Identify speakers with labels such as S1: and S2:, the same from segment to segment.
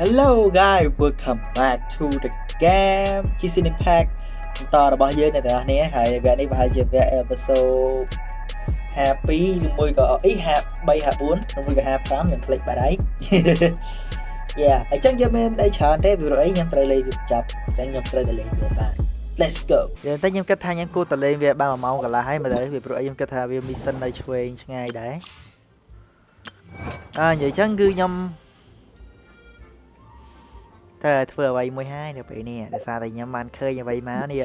S1: Hello guys, welcome back to the game Genshin Impact តរបស់យើងអ្នកទាំងអស់គ្នាហើយវគ្គនេះប្រហែលជាវគ្គ episode 52ជាមួយក៏53 54ជាមួយក៏55ខ្ញុំភ្លេចបាត់ហើយ Yeah អញ្ចឹងយើងមានអីច្រើនទេវីដេអូអីខ្ញុំត្រូវលេងវាចប់អញ្ចឹងខ្ញុំត្រូវទៅលេងវាបាន Let's go តែខ្ញុំគិតថាខ្ញុំគួរទៅលេងវាបាន1ម៉ោងកន្លះហើយមើលទៅវាព្រោះអីខ្ញុំគិតថាវា mission នៅឆ្វេងឆ្ងាយដែរនិយាយចឹងគឺខ្ញុំតែធ្វើអ្វីមួយហើយនៅពេលនេះដោយសារតែខ្ញុំបានឃើញអ្វីមកនេះ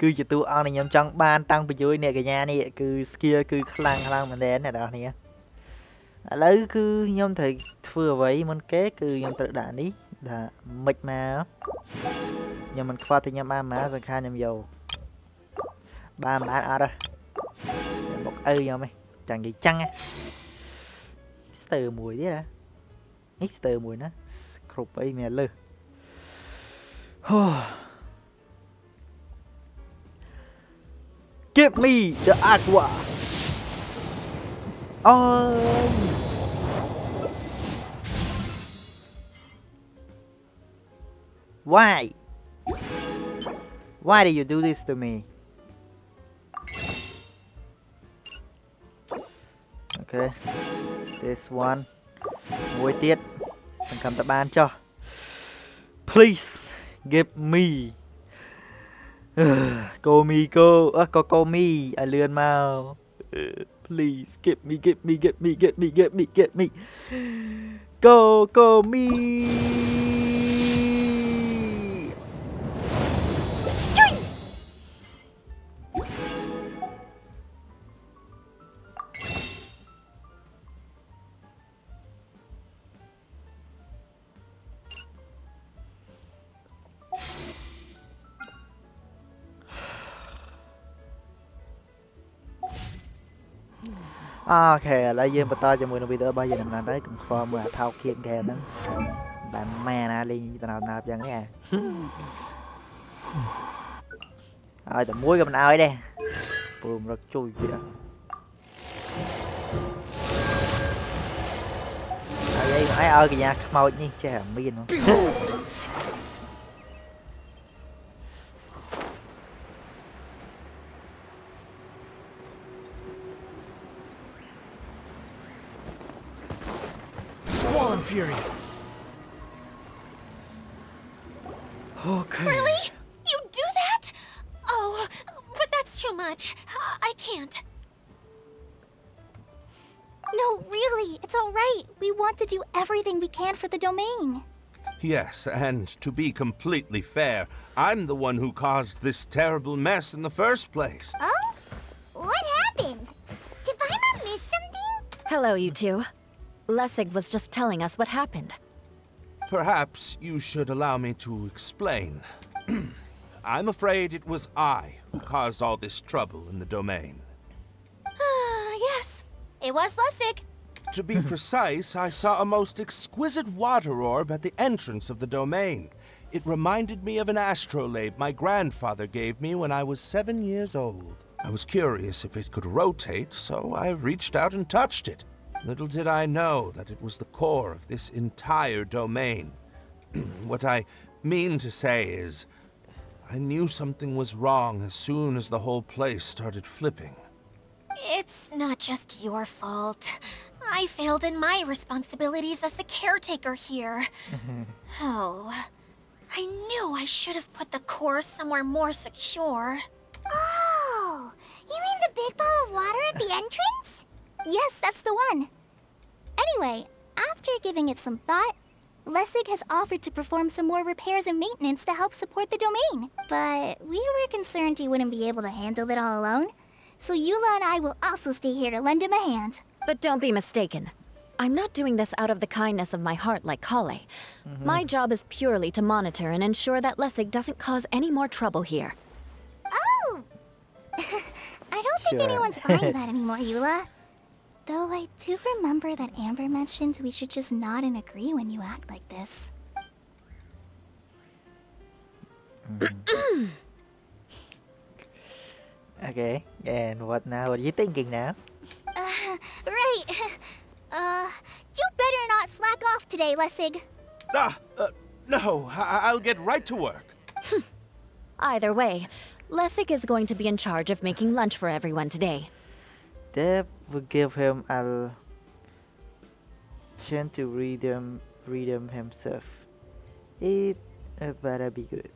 S1: គឺជាតួអង្គដែលខ្ញុំចង់បានតាំងពីយូរនេះកញ្ញានេះគឺ skill គឺខ្លាំងមែនទែនអ្នកនរគ្នាឥឡូវគឺខ្ញុំត្រូវធ្វើអ្វីមុនគេគឺខ្ញុំត្រូវដាក់នេះថាមិនមកខ្ញុំមិនខ្វល់តែខ្ញុំបានមកសង្ខារខ្ញុំយកបានអត់ទេបុកអើខ្ញុំឯងចាំនិយាយចឹងស្ទើមួយទៀតនេះស្ទើមួយណាគ្រប់អីមានលើGive me the aqua. Why? Why do you do this to me? Okay. This one.មួយទៀតសង្ឃឹមតែបានចុះ Please give me Go me go go me ឲ្យលឿនមក Please get me Go me Okay ឥឡូវយើងបន្តជាមួយនឹងវីដេអូរបស់យើងដំណើរទៅកុំខ្វល់មើលអាថោកគៀកហ្គេមហ្នឹងបានម៉ែណាលេងដំណើរចឹងនេះឲ្យតែមួយក៏មិនឲ្យដែរពូមរកជួយទៀតហើយកញ្ញាខ្មោចនេះចេះតែមាន
S2: Fury.
S1: Okay.
S3: Really? You do that? Oh, but that's too much. I can't. No, really, it's all right. We want to do everything we can for the domain.
S2: Yes, and to be completely fair, I'm the one who caused this terrible mess in the first place.
S3: Oh? What happened? Did Paimon miss something?
S4: Hello, you two. Lessig was just telling us what happened.
S2: Perhaps you should allow me to explain. I'm afraid it was I who caused all this trouble in the domain.
S3: Yes, it was Lessig.
S2: To be precise, I saw a most exquisite water orb at the entrance of the domain. It reminded me of an astrolabe my grandfather gave me when I was 7 years old. I was curious if it could rotate, so I reached out and touched it. Little did I know that it was the core of this entire domain. What I mean to say is, I knew something was wrong as soon as the whole place started flipping.
S3: It's not just your fault. I failed in my responsibilities as the caretaker here. Oh, I knew I should have put the core somewhere more secure. Oh, you mean the big ball of water at the entrance? Yes, that's the one. Anyway, after giving it some thought, Lessig has offered to perform some more repairs and maintenance to help support the domain. But we were concerned he wouldn't be able to handle it all alone. So Eula and I will also stay here to lend him a hand.
S4: But don't be mistaken. I'm not doing this out of the kindness of my heart like Kale. My job is purely to monitor and ensure that Lessig doesn't cause any more trouble here.
S3: Oh! I don't think anyone's buying that anymore, Eula. Though I do remember that Amber mentioned we should just nod and agree when you act like this.
S1: Okay, and what now? What are you thinking now?
S3: Right. You better not slack off today, Lessig.
S2: No, I'll get right to work.
S4: Either way, Lessig is going to be in charge of making lunch for everyone today.
S1: That will give him a chance to redeem himself. It better be good.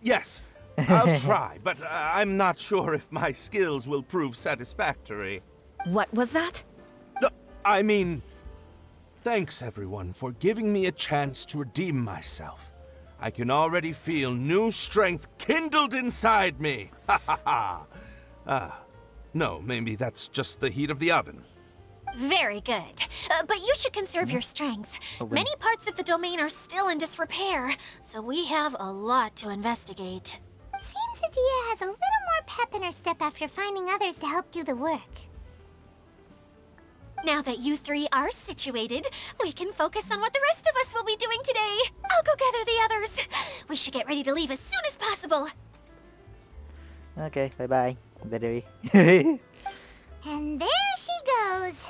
S2: Yes. I'll try, but I'm not sure if my skills will prove satisfactory.
S4: What was that?
S2: No, I mean, thanks everyone for giving me a chance to redeem myself. I can already feel new strength kindled inside me. Ha ha ha. No, maybe that's just the heat of the oven.
S3: Very good. But you should conserve your strength. Many parts of the domain are still in disrepair, so we have a lot to investigate.
S5: Seems Adia has a little more pep in her step after finding others to help do the work.
S3: Now that you three are situated, we can focus on what the rest of us will be doing today. I'll go gather the others. We should get ready to leave as soon as possible.
S1: Okay, bye-bye. Better.
S5: And there she goes.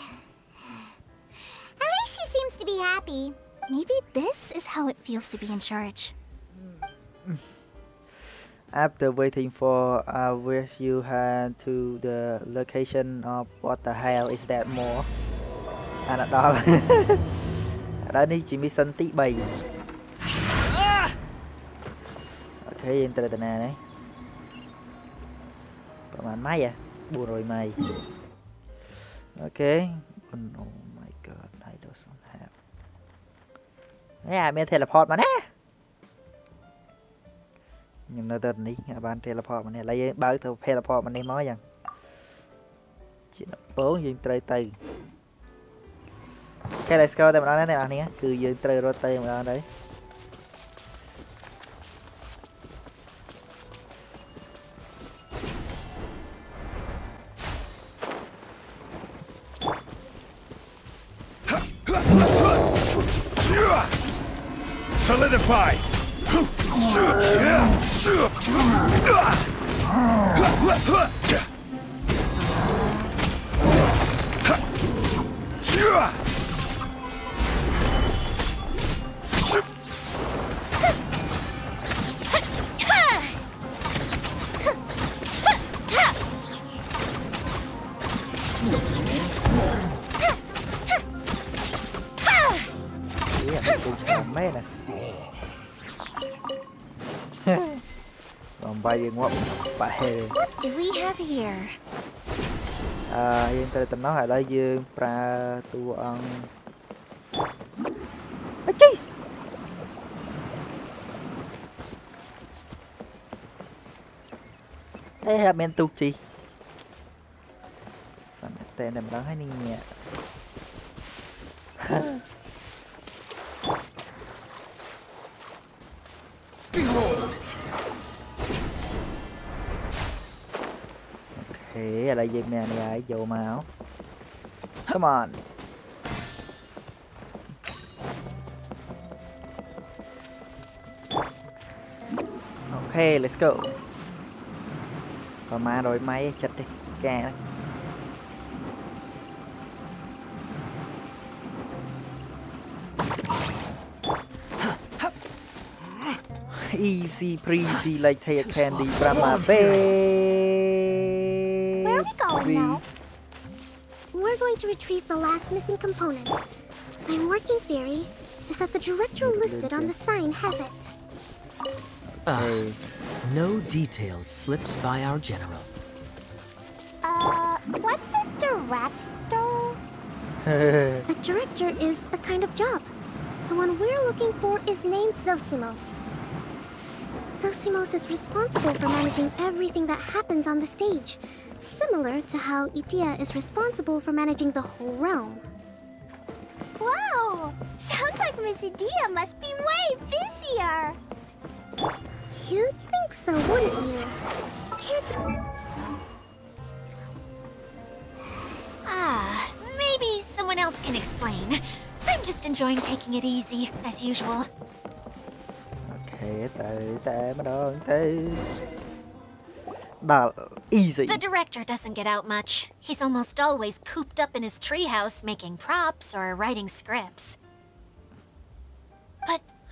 S5: At least she seems to be happy.
S3: Maybe this is how it feels to be in charge.
S1: After waiting for hours, you head to the location of what the hell is that more? Đó. Đó đi chỉ mission tí 3. Ok, enter từ nè đấy. ประมาณmấy à? 400 mấy. Ok. Oh my god, I don't have. Nè, mình teleport mà nè. Nhưng nó tên đi, bạn teleport mà nè, lấy báo từ teleport mà nè nói rằng. Chỉ nó 4 dương trời từ. Okay, let's go. Tụi mình nói nè, cứ dương trời rồi tây mà đấy.
S2: Solidify!
S1: Mấy nè. Còn bay ngọc bậy.
S3: What do we have here?
S1: Dương tụi nó lại đây dương pra tu ăn. Chi? Ê là men tu chi? Sao tên này mà hay nhẹ. Okay, là gì nè này vô máu. Come on. Okay, let's go. Còn mà rồi máy chặt đi, ca. Easy breezy like take candy from my bed.
S5: Where are we going now? We're going to retrieve the last missing component. My working theory is that the director listed on the sign has it.
S6: No detail slips by our general.
S5: What's a director? A director is a kind of job. The one we're looking for is named Zosimos. Zosimos is responsible for managing everything that happens on the stage, similar to how Idia is responsible for managing the whole realm. Wow! Sounds like Miss Idia must be way busier. You'd think so, wouldn't you? Care to...
S3: Maybe someone else can explain. I'm just enjoying taking it easy, as usual.
S1: Easy.
S3: The director doesn't get out much. He's almost always cooped up in his treehouse making props or writing scripts.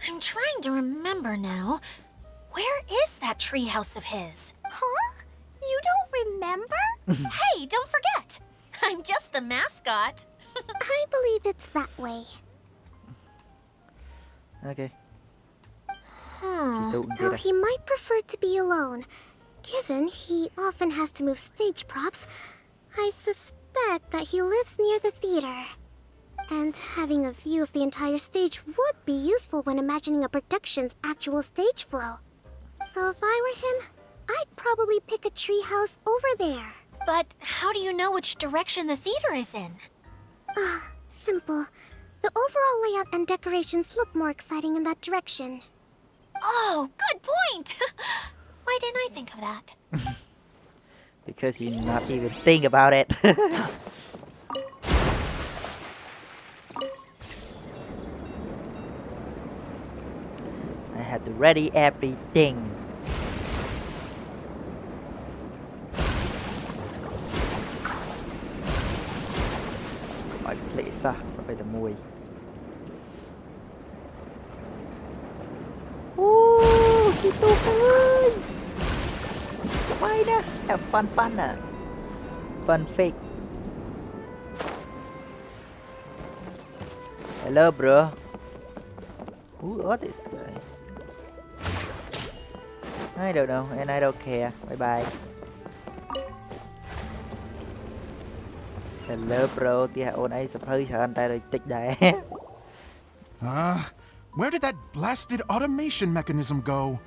S3: I'm trying to remember now. Where is that treehouse of his?
S5: Huh? You don't remember?
S3: Hey, don't forget! I'm just the mascot.
S5: I believe it's that way.
S1: Okay.
S3: Hmm.
S5: Though he might prefer to be alone. Given he often has to move stage props, I suspect that he lives near the theater. And having a view of the entire stage would be useful when imagining a production's actual stage flow. So if I were him, I'd probably pick a treehouse over there.
S3: But how do you know which direction the theater is in?
S5: Simple. The overall layout and decorations look more exciting in that direction.
S3: Oh, good point! Why didn't I think of that?
S1: Because you not even think about it. I had to ready everything. Phải play sao phải là mùi. Chị Tùng ơi, quay nè, have fun à, fun fake. Hello bro. What is this? I don't know and I don't care. Bye bye. Hello bro, tia ôn ấy sắp hơi sợ anh ta rồi tích đấy.
S7: Where did that blasted automation mechanism go?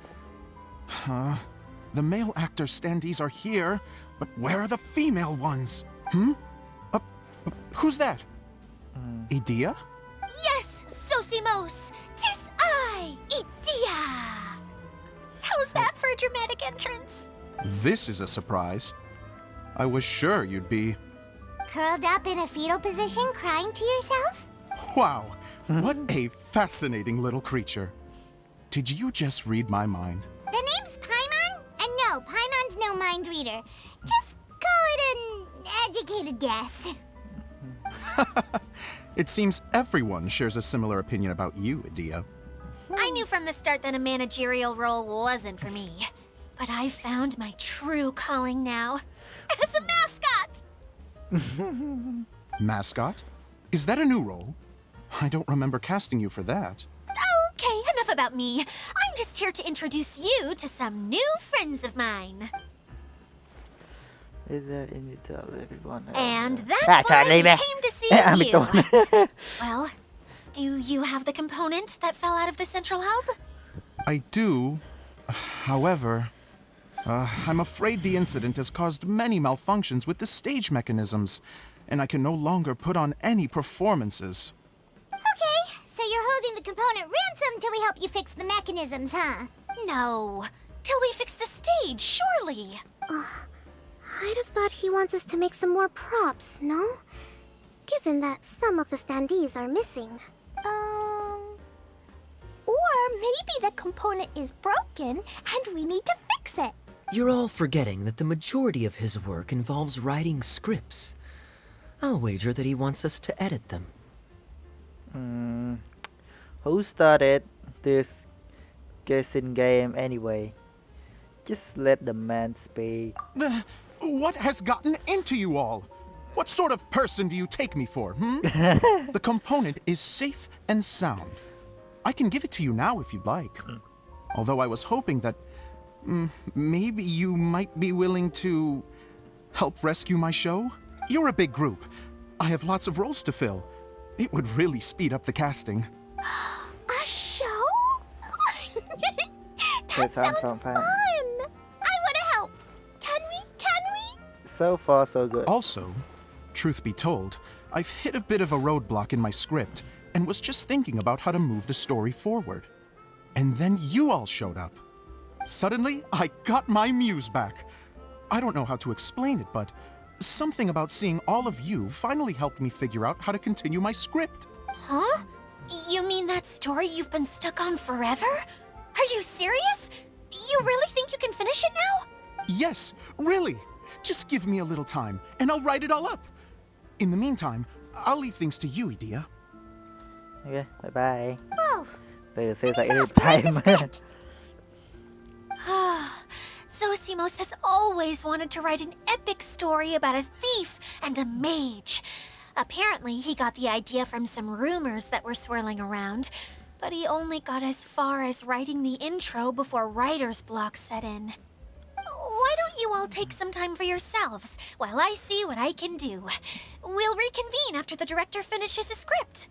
S7: The male actor standees are here, but where are the female ones? Who's that? Idea?
S3: Yes, Sosimos! 'Tis I, Idea! How's that for a dramatic entrance?
S7: This is a surprise. I was sure you'd be...
S5: Curled up in a fetal position, crying to yourself?
S7: Wow, what a fascinating little creature. Did you just read my mind?
S5: The name's Paimon? And no, Paimon's no mind reader. Just call it an educated guess.
S7: It seems everyone shares a similar opinion about you, Idea.
S3: I knew from the start that a managerial role wasn't for me. But I found my true calling now. As a mascot!
S7: Mascot? Is that a new role? I don't remember casting you for that.
S3: Okay, enough about me. I'm just here to introduce you to some new friends of mine.
S1: Is there any tell everyone?
S3: And that's why we came to see you. Well, do you have the component that fell out of the central hub?
S7: I do. However, I'm afraid the incident has caused many malfunctions with the stage mechanisms, and I can no longer put on any performances.
S5: Okay, so you're holding the component ransom till we help you fix the mechanisms, huh?
S3: No, till we fix the stage, surely.
S5: I'd have thought he wants us to make some more props, no? Given that some of the standees are missing. Or maybe the component is broken and we need to fix it.
S6: You're all forgetting that the majority of his work involves writing scripts. I'll wager that he wants us to edit them.
S1: Who started this Genshin game anyway? Just let the man speak.
S7: What has gotten into you all? What sort of person do you take me for, The component is safe and sound. I can give it to you now if you'd like. Although I was hoping that maybe you might be willing to help rescue my show? You're a big group. I have lots of roles to fill. It would really speed up the casting.
S5: A show? That
S1: Sounds
S5: sounds
S1: fun.
S5: fun! I want to help! Can we?
S1: So far, so good.
S7: Also, truth be told, I've hit a bit of a roadblock in my script and was just thinking about how to move the story forward. And then you all showed up. Suddenly, I got my muse back. I don't know how to explain it, but something about seeing all of you finally helped me figure out how to continue my script.
S3: Huh? You mean that story you've been stuck on forever? Are you serious? You really think you can finish it now?
S7: Yes, really. Just give me a little time, and I'll write it all up. In the meantime, I'll leave things to you, Idea.
S1: Okay, bye bye.
S5: Whoa!
S1: say like time.
S3: Zosimos has always wanted to write an epic story about a thief and a mage. Apparently, he got the idea from some rumors that were swirling around, but he only got as far as writing the intro before writer's block set in. Why don't you all take some time for yourselves while I see what I can do? We'll reconvene after the director finishes his script.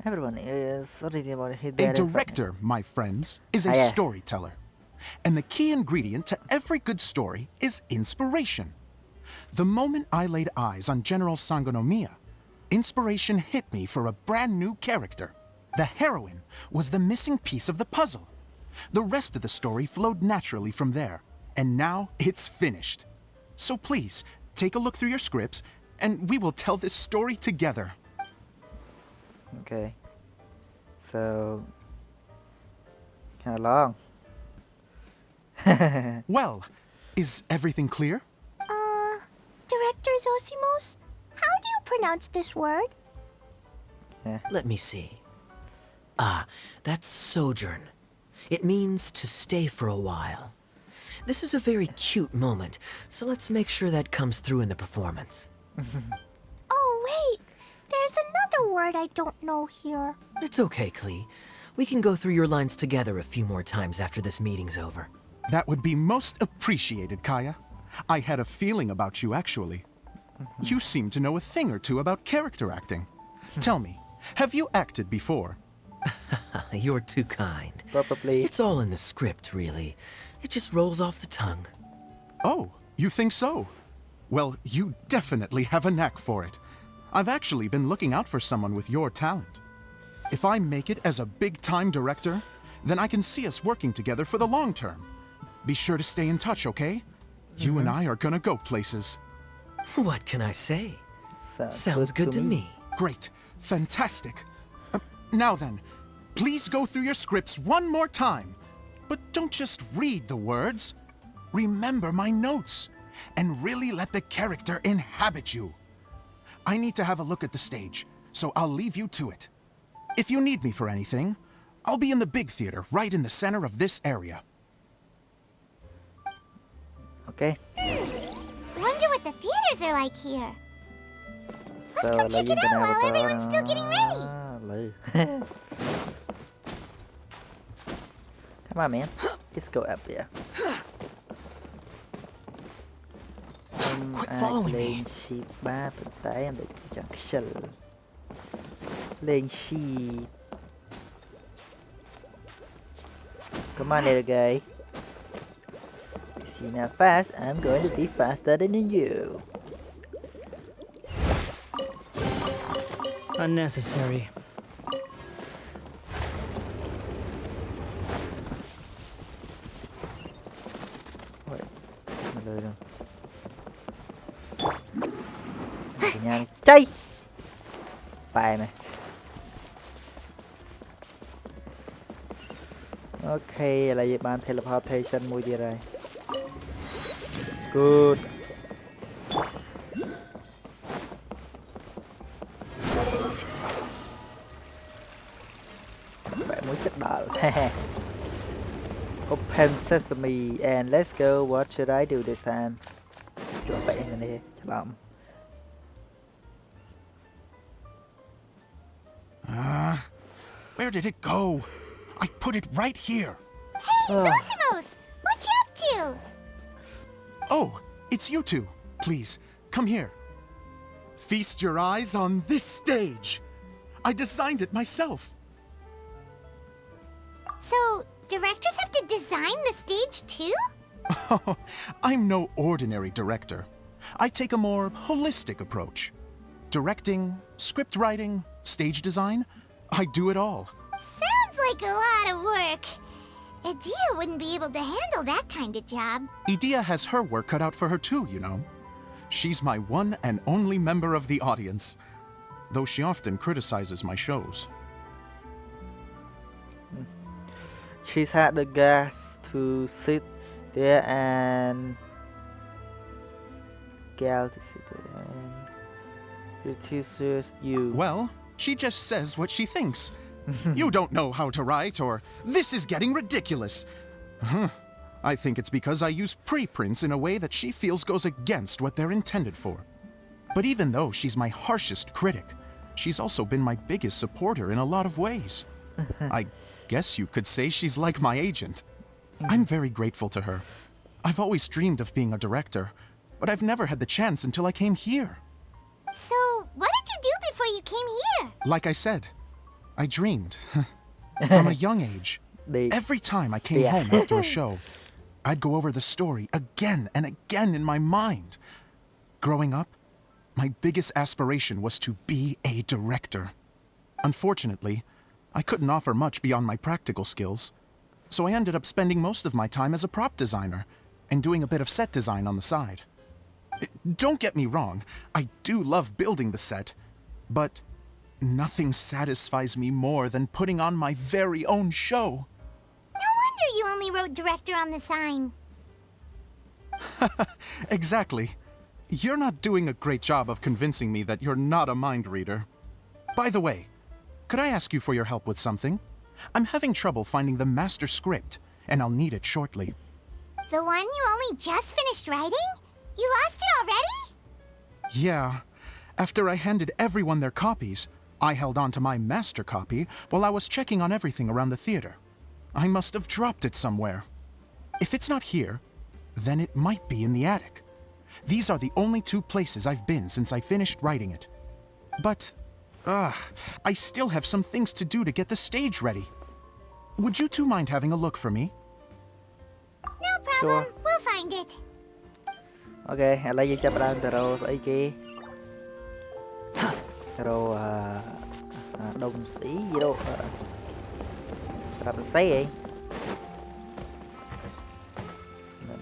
S1: Everyone is
S7: A director, my friends, is a storyteller. And the key ingredient to every good story is inspiration. The moment I laid eyes on General Sangonomiya, inspiration hit me for a brand new character. The heroine was the missing piece of the puzzle. The rest of the story flowed naturally from there, and now it's finished. So please, take a look through your scripts, and we will tell this story together.
S1: Okay. So... kind of long.
S7: Well, is everything clear?
S5: Director Zosimos, how do you pronounce this word?
S6: Let me see. Ah, that's sojourn. It means to stay for a while. This is a very cute moment, so let's make sure that comes through in the performance.
S5: Oh, wait. There's another word I don't know here.
S6: It's okay, Klee. We can go through your lines together a few more times after this meeting's over.
S7: That would be most appreciated, Kaya. I had a feeling about you, actually. You seem to know a thing or two about character acting. Tell me, have you acted before?
S6: You're too kind.
S1: Probably.
S6: It's all in the script, really. It just rolls off the tongue.
S7: Oh, you think so? Well, you definitely have a knack for it. I've actually been looking out for someone with your talent. If I make it as a big-time director, then I can see us working together for the long term. Be sure to stay in touch, okay? You and I are gonna go places.
S6: What can I say? Sounds good to me.
S7: Great. Fantastic. Now then, please go through your scripts one more time. But don't just read the words. Remember my notes, and really let the character inhabit you. I need to have a look at the stage, so I'll leave you to it. If you need me for anything, I'll be in the big theater right in the center of this area.
S1: Okay.
S5: Wonder what the theaters are like here.
S1: So
S5: Let's go check it out while everyone's still getting ready.
S1: Come on, man. Just go up there.
S6: Quit following me.
S1: Come on, little guy. You see how fast? I'm going to be faster than you.
S8: Unnecessary.
S1: Wait, nhanh cháy bài này. Ok, là gì bạn teleportation mùi gì rồi. Good. Bạn muốn chết đợi. Open sesame and let's go. What should I do this time? Chuột vậy này nè, chắc lắm.
S7: Where did it go? I put it right here.
S5: Hey, Zosimos! What you up to?
S7: Oh, it's you two. Please, come here. Feast your eyes on this stage. I designed it myself.
S5: So, directors have to design the stage too?
S7: Oh, I'm no ordinary director. I take a more holistic approach. Directing, script writing, stage design, I do it all.
S5: Sounds like a lot of work. Idia wouldn't be able to handle that kind of job.
S7: Idia has her work cut out for her too, you know. She's my one and only member of the audience, though she often criticizes my shows.
S1: She's had the gas to sit there and gal to sit there and Criticize you.
S7: Well, she just says what she thinks. You don't know how to write, or this is getting ridiculous. I think it's because I use preprints in a way that she feels goes against what they're intended for. But even though she's my harshest critic, she's also been my biggest supporter in a lot of ways. I guess you could say she's like my agent. I'm very grateful to her. I've always dreamed of being a director, but I've never had the chance until I came here.
S5: So, what did you do before you came here?
S7: Like I said, I dreamed. From a young age. Every time I came home after a show, I'd go over the story again and again in my mind. Growing up, my biggest aspiration was to be a director. Unfortunately, I couldn't offer much beyond my practical skills, so I ended up spending most of my time as a prop designer and doing a bit of set design on the side. Don't get me wrong, I do love building the set, but nothing satisfies me more than putting on my very own show.
S5: No wonder you only wrote director on the sign.
S7: Exactly. You're not doing a great job of convincing me that you're not a mind reader. By the way, could I ask you for your help with something? I'm having trouble finding the master script, and I'll need it shortly.
S5: The one you only just finished writing? You lost it already?
S7: Yeah. After I handed everyone their copies, I held on to my master copy while I was checking on everything around the theater. I must have dropped it somewhere. If it's not here, then it might be in the attic. These are the only two places I've been since I finished writing it. But, I still have some things to do to get the stage ready. Would you two mind having a look for me?
S5: No problem.
S1: Sure.
S5: We'll find it.
S1: Okay, ឥឡូវយើងចាប់ផ្ដើមទៅរកស្អីគេរកដុំស៊ីរកប្រាប់សរសេរឯង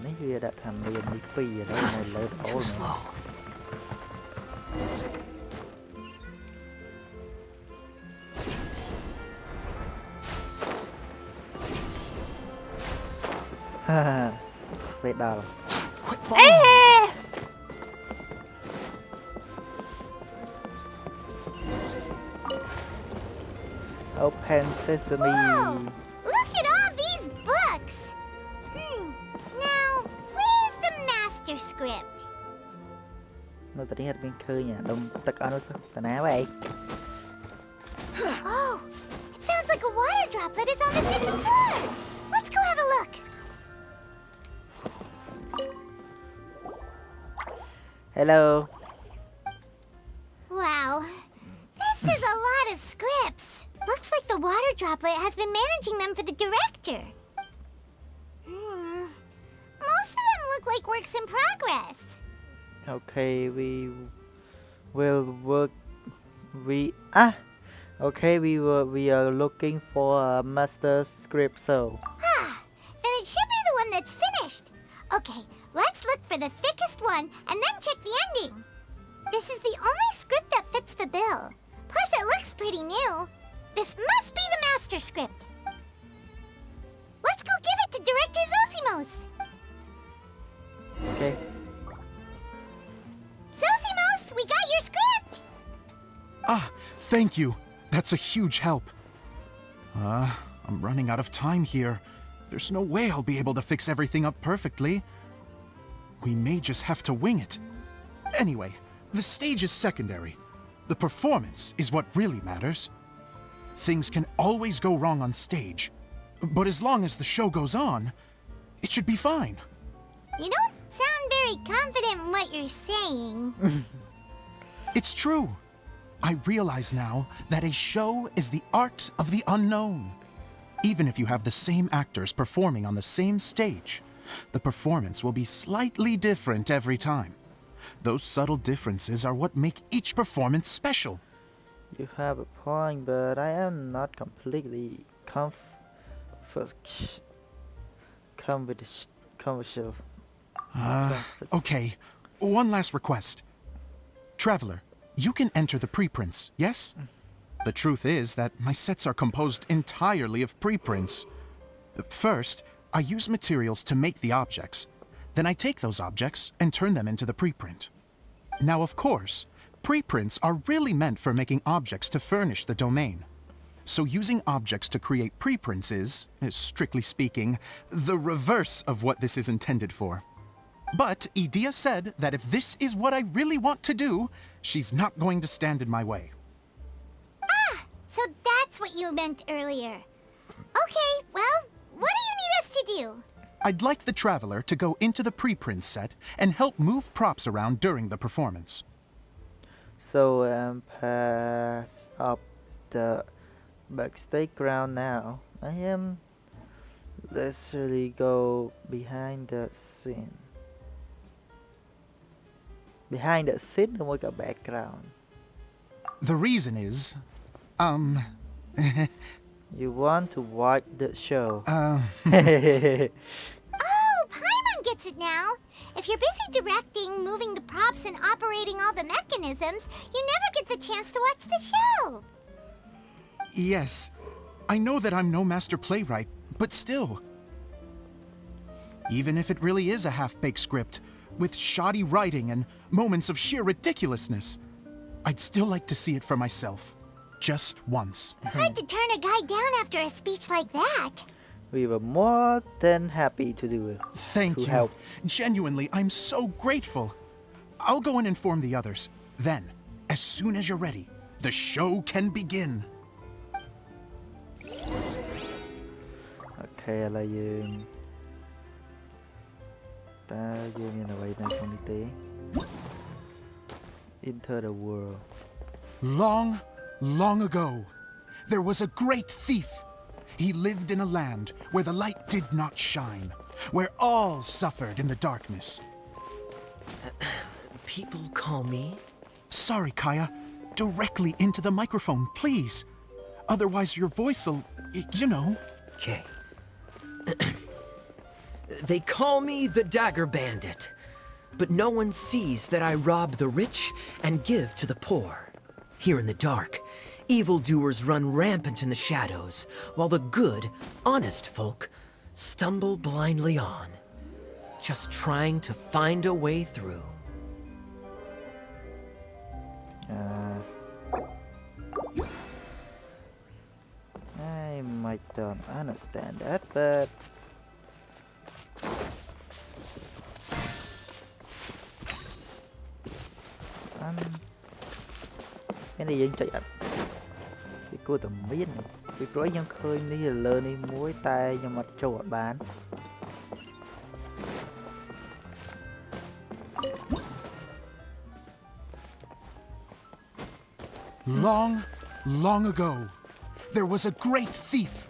S1: នេះវាដាក់ថាមាននេះ2ឥឡូវនៅលើអូ
S6: Too slow.
S1: Về đầu.
S6: Quit following me.
S1: Open sesame.
S5: Whoa! Look at all these books! Now, where's the master script?
S1: Nó tự nhiên bên khơi nha, đông tất cả nó sẽ ná vậy.
S5: Oh, it sounds like a water droplet is on the second floor. Let's go have a look.
S1: Hello.
S5: Wow, this is a lot of scripts. Looks like the water droplet has been managing them for the director. Most of them look like works in progress.
S1: Okay, we will work. We are looking for a master script, so.
S5: Then it should be the one that's finished. Okay, let's look for the thickest one and then check the ending. This is the only script that fits the bill. Plus, it looks pretty new. This must be the master script. Let's go give it to Director Zosimos.
S1: Okay.
S5: Zosimos, we got your script.
S7: Thank you. That's a huge help. I'm running out of time here. There's no way I'll be able to fix everything up perfectly. We may just have to wing it. Anyway, the stage is secondary. The performance is what really matters. Things can always go wrong on stage, but as long as the show goes on, it should be fine.
S5: You don't sound very confident in what you're saying.
S7: It's true. I realize now that a show is the art of the unknown. Even if you have the same actors performing on the same stage, the performance will be slightly different every time. Those subtle differences are what make each performance special.
S1: You have a point, but I am not completely controversial.
S7: Okay. One last request. Traveler, you can enter the preprints, yes? The truth is that my sets are composed entirely of preprints. First, I use materials to make the objects. Then I take those objects and turn them into the preprint. Now, of course, Preprints are really meant for making objects to furnish the domain. So using objects to create preprints is, strictly speaking, the reverse of what this is intended for. But Edea said that if this is what I really want to do, she's not going to stand in my way.
S5: Ah, so that's what you meant earlier. Okay, well, what do you need us to do?
S7: I'd like the Traveler to go into the preprint set and help move props around during the performance.
S1: So pass up the backstage ground now. Let's really go behind the scene. Behind the scene with a background.
S7: The reason is,
S1: You want to watch the show.
S5: Oh, Paimon gets it now. If you're busy directing, moving the props, and operating all the mechanisms, you never get the chance to watch the show.
S7: Yes, I know that I'm no master playwright, but still. Even if it really is a half-baked script, with shoddy writing and moments of sheer ridiculousness, I'd still like to see it for myself. Just once.
S5: Hard to turn a guy down after a speech like that.
S1: We were more than happy to do it.
S7: Thank you.
S1: Help.
S7: Genuinely, I'm so grateful. I'll go and inform the others. Then, as soon as you're ready, the show can begin.
S1: Okay, là dương. Ta dương như là vậy này không đi tí. Enter the world.
S7: Long, long ago, there was a great thief. He lived in a land where the light did not shine, where all suffered in the darkness.
S6: People call me...
S7: Sorry, Kaya. Directly into the microphone, please. Otherwise your voice'll, you know.
S6: Okay. They call me the Dagger Bandit, but no one sees that I rob the rich and give to the poor. Here in the dark, evildoers run rampant in the shadows, while the good, honest folk stumble blindly on, just trying to find a way through.
S1: I might don't understand that, but cái này dân chạy ạ. Cái cô tầm biết này. Cái rối dân khơi ní là lơ ní muối tay nhưng mà trộn bán.
S7: Long, long ago, there was a great thief.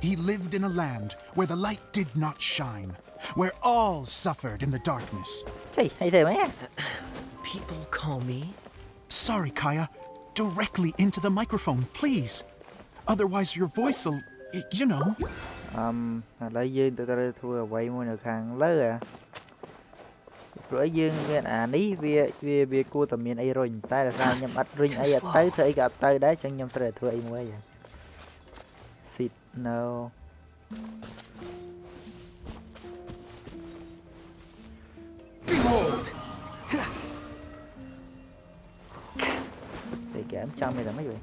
S7: He lived in a land where the light did not shine, where all suffered in the darkness.
S1: Hey, hay thế mấy.
S6: People call me...
S7: Sorry, Kaya. Directly into the microphone, please. Otherwise your voice'll, you know.
S1: Lấy dương tụi ta thua quay môi được hàng lơ à. Rồi dương cái ní về cô tầm miền ấy rồi tay là sao nhầm ắt ring ấy tới thấy gặp tới đấy chẳng nhầm tới thua ấy mới vậy. Sit no.
S6: Behold!
S1: Thì kẻ trong này là mấy vậy?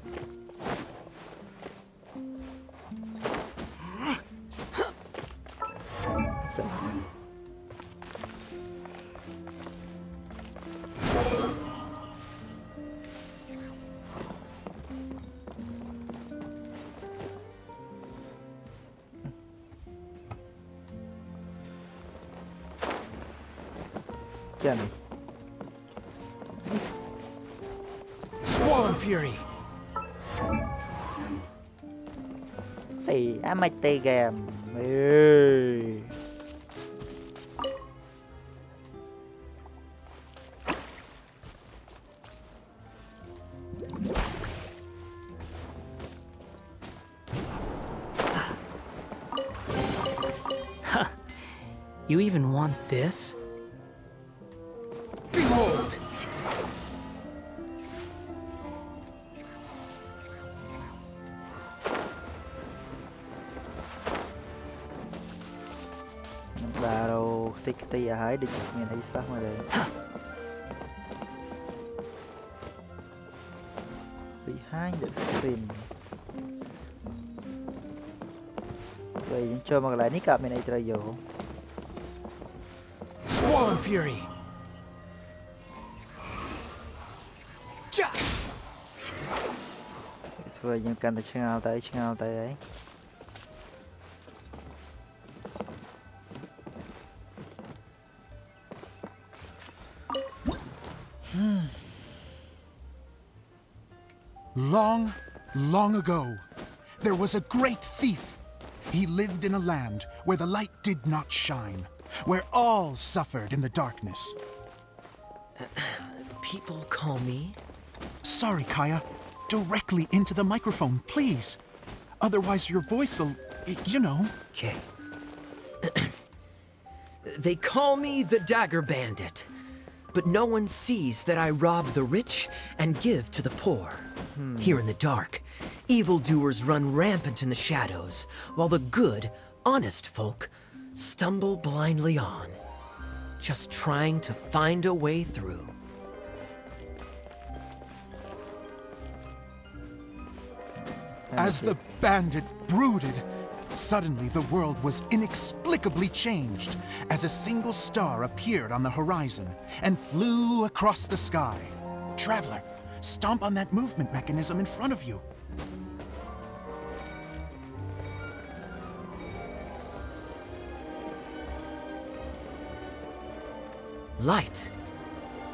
S1: Chân.
S6: Swan Fury!
S1: Thì mày tê game. Ê.
S8: You even want this?
S6: Behold!
S1: Battle tích ở hái để chụp miền ấy sao mà đấy. behind the scene ពេលយើងចូលមកកន្លែងនេះក៏មានអីត្រូវយក
S6: Swarm Fury.
S1: ធ្វើយើងកាន់តែឆ្ងល់ទៅហើយ
S7: Long, long ago, there was a great thief. He lived in a land where the light did not shine, where all suffered in the darkness.
S6: People call me.
S7: Sorry, Kaya. Directly into the microphone, please. Otherwise, your voice'll, you know.
S6: Okay. They call me the Dagger Bandit, but no one sees that I rob the rich and give to the poor. Here in the dark, evildoers run rampant in the shadows, while the good, honest folk stumble blindly on, just trying to find a way through.
S7: As the bandit brooded, suddenly the world was inexplicably changed as a single star appeared on the horizon and flew across the sky. Traveler, stomp on that movement mechanism in front of you.
S6: Light.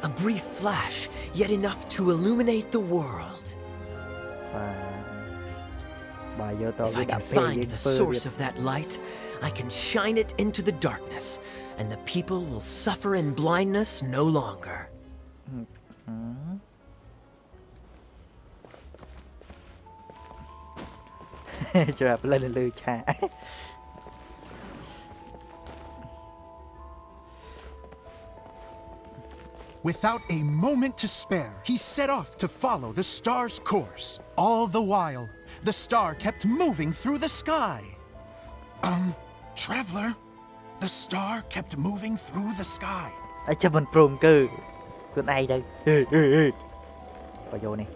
S6: A brief flash, yet enough to illuminate the world. If I can find the source of that light, I can shine it into the darkness, and the people will suffer in blindness no longer.
S7: Without a moment to spare, he set off to follow the star's course. All the while, the star kept moving through the sky. Traveler, the star kept moving through the sky.
S1: អញ្ចឹងមិនព្រមគឺខ្លួនឯងទៅបើយកនេះ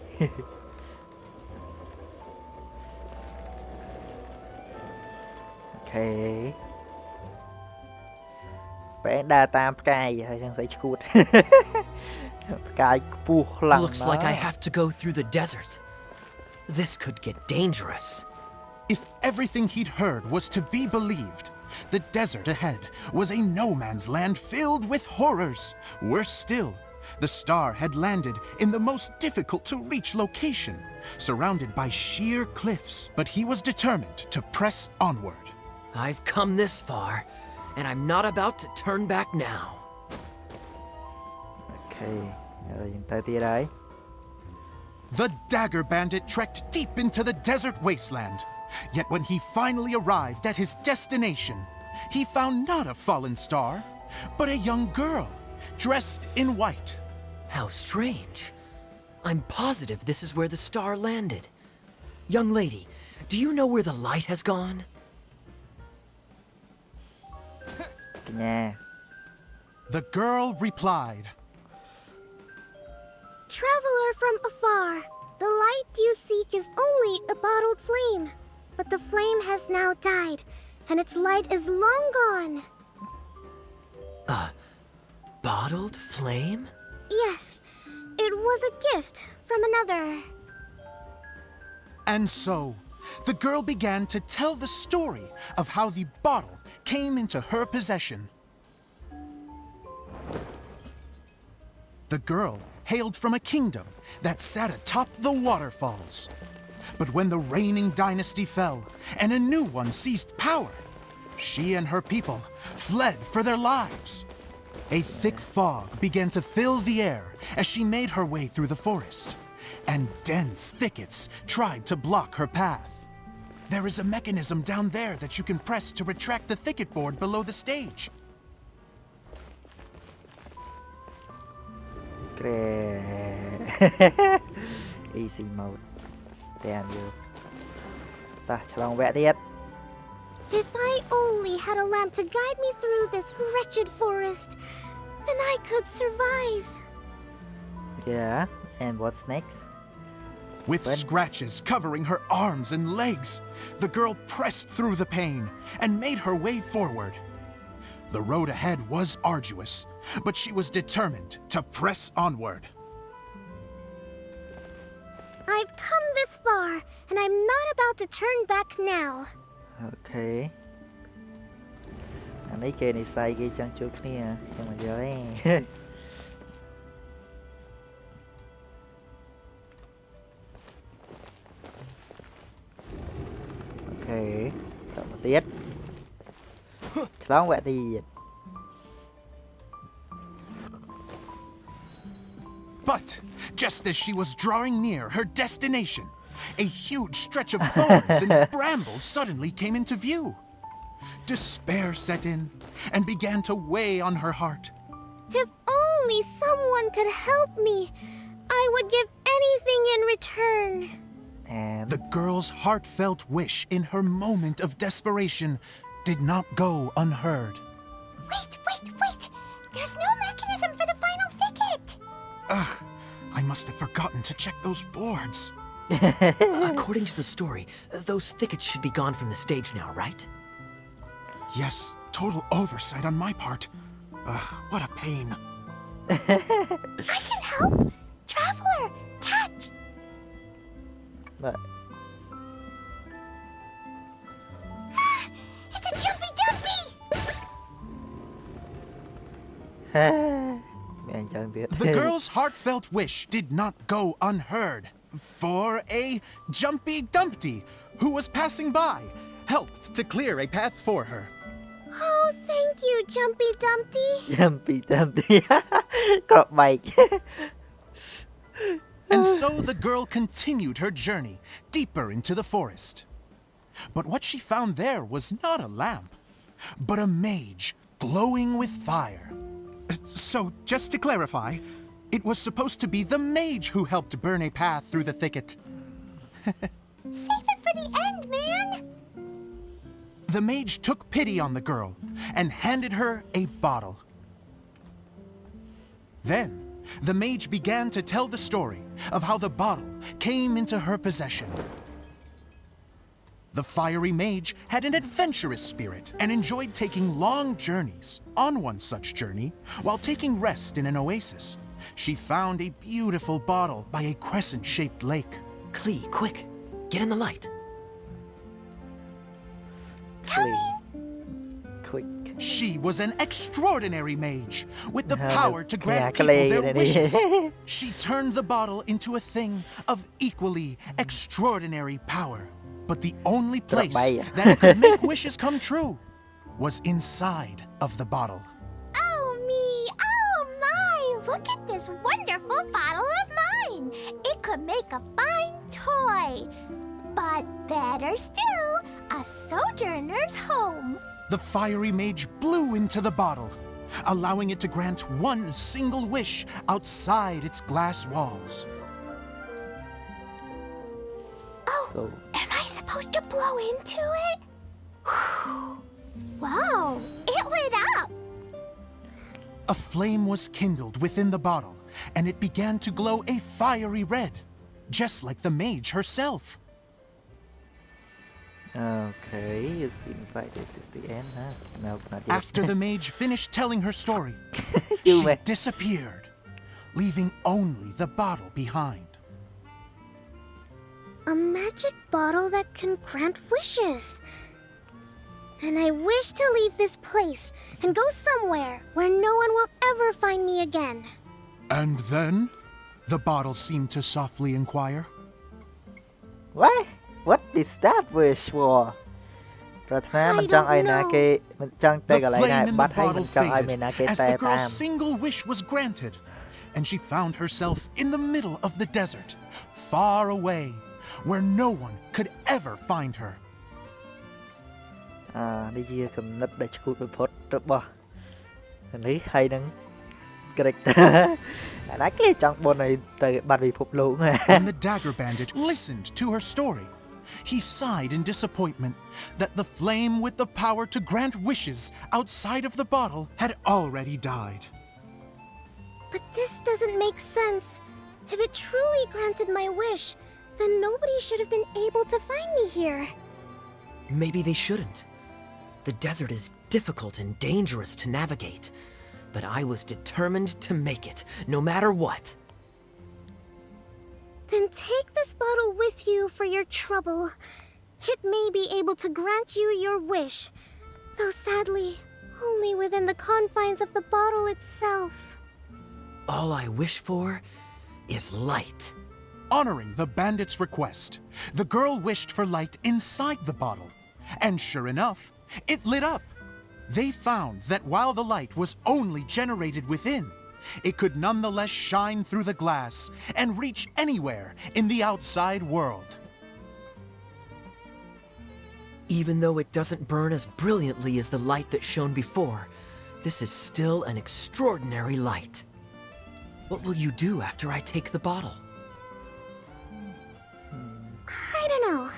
S1: Okay. បែរដើរតាមផ្កាយហើយចឹងស្អីឈួត ផ្កាយខ្ពស់ខ្លាំង
S6: Looks like I have to go through the desert. This could get dangerous.
S7: If everything he'd heard was to be believed, the desert ahead was a no-man's land filled with horrors. Worse still, the star had landed in the most difficult-to-reach location, surrounded by sheer cliffs. But he was determined to press onward.
S6: I've come this far, and I'm not about to turn back now.
S1: Okay,យើងទៅទៀតហើយ
S7: The Dagger Bandit trekked deep into the desert wasteland. Yet when he finally arrived at his destination, he found not a fallen star, but a young girl, dressed in white.
S6: How strange. I'm positive this is where the star landed. Young lady, do you know where the light has gone?
S1: Yeah.
S7: The girl replied,
S5: Traveler from afar, the light you seek is only a bottled flame. But the flame has now died, and its light is long gone.
S6: A bottled flame?
S5: Yes, it was a gift from another.
S7: And so, the girl began to tell the story of how the bottle came into her possession. The girl hailed from a kingdom that sat atop the waterfalls. But when the reigning dynasty fell and a new one seized power, she and her people fled for their lives. A thick fog began to fill the air as she made her way through the forest, and dense thickets tried to block her path. There is a mechanism down there that you can press to retract the thicket board below the stage.
S1: Easy mode. Damn you. តោះឆ្លងវគ្គទៀត
S5: If I only had a lamp to guide me through this wretched forest, then I could survive.
S1: Yeah, and what's next?
S7: With scratches covering her arms and legs, the girl pressed through the pain and made her way forward. The road ahead was arduous, but she was determined to press onward.
S5: I've come this far, and I'm not about to turn back now.
S1: Okay. អានេះគេនិស័យគេចង់ជួបគ្នាខ្ញុំមកយកឯង Okay តមកទៀតឆ្លងវគ្គទៀត
S7: But just as she was drawing near her destination, a huge stretch of thorns and brambles suddenly came into view. Despair set in and began to weigh on her heart.
S5: If only someone could help me, I would give anything in return.
S1: And
S7: The girl's heartfelt wish in her moment of desperation did not go unheard.
S5: Wait! There's no mechanism for the final thicket!
S7: Ugh, I must have forgotten to check those boards.
S6: According to the story, those thickets should be gone from the stage now, right?
S7: Yes, total oversight on my part. Ugh, what a pain.
S5: I can help! Traveler, catch!
S1: but
S5: It's a jumpy dumpy!
S1: មានអញ្ចឹងទៀត
S7: The girl's heartfelt wish did not go unheard, for a Jumpy Dumpty who was passing by helped to clear a path for her.
S5: Oh, thank you, Jumpy Dumpty.
S1: ចាំពីតាមទី ក្របបែក
S7: And so the girl continued her journey deeper into the forest. But what she found there was not a lamp, but a mage glowing with fire. So, just to clarify, it was supposed to be the mage who helped burn a path through the thicket.
S5: Save it for the end, man!
S7: The mage took pity on the girl and handed her a bottle. Then, the mage began to tell the story of how the bottle came into her possession. The fiery mage had an adventurous spirit and enjoyed taking long journeys. On one such journey, while taking rest in an oasis, she found a beautiful bottle by a crescent-shaped lake.
S6: Klee, quick, get in the light.
S1: quick
S7: She was an extraordinary mage with the
S1: How
S7: power to grant
S1: yeah,
S7: people their
S1: Clay.
S7: wishes. She turned the bottle into a thing of equally extraordinary power. But the only place that it could make wishes come true was inside of the bottle.
S5: Oh me! Oh my! Look at this wonderful bottle of mine! It could make a fine toy! But better still, a sojourner's home!
S7: The fiery mage blew into the bottle, allowing it to grant one single wish outside its glass walls.
S5: Oh,
S1: so
S5: am I supposed to blow into it? Whoa, it lit up!
S7: A flame was kindled within the bottle, and it began to glow a fiery red, just like the mage herself.
S1: okay it seems like this is the end huh no not yet
S7: After the mage finished telling her story,
S1: You
S7: she
S1: may-
S7: disappeared, leaving only the bottle behind.
S5: A magic bottle that can grant wishes. And I wish to leave this place and go somewhere where no one will ever find me again.
S7: And then, the bottle seemed to softly inquire.
S1: what is that wish for ប្រាថ្នាមិនចង់ឲ្យណាគេមិនចង់ទៅ
S7: The
S1: កន្លែងណា
S7: flame in
S1: បា
S7: the
S1: ត់ហើយមិន
S7: bottle
S1: ចង់ឲ្យមានណាគេ
S7: faded as
S1: តែ
S7: the
S1: តាម
S7: girl's single wish was granted, and she found herself in the middle of the desert, far away, where no one could ever find her.
S1: នេះជាគំនិតដែលឈ្គួតបំផុតរបស់នេះហើយនឹង character ណាគេចង់បនឲ្យទៅបាត់ពិភពលោក
S7: When the dagger bandit listened to her story, he sighed in disappointment that the flame with the power to grant wishes outside of the bottle had already died.
S5: But this doesn't make sense. If it truly granted my wish, Then nobody should have been able to find me here.
S6: Maybe they shouldn't. The desert is difficult and dangerous to navigate, but I was determined to make it, no matter what.
S5: Then take this bottle with you for your trouble. It may be able to grant you your wish, though sadly, only within the confines of the bottle itself.
S6: All I wish for is light.
S7: Honoring the bandit's request, the girl wished for light inside the bottle. And sure enough, it lit up. They found that while the light was only generated within, it could nonetheless shine through the glass and reach anywhere in the outside world.
S6: Even though it doesn't burn as brilliantly as the light that shone before, this is still an extraordinary light. What will you do after I take the bottle?
S5: I don't know.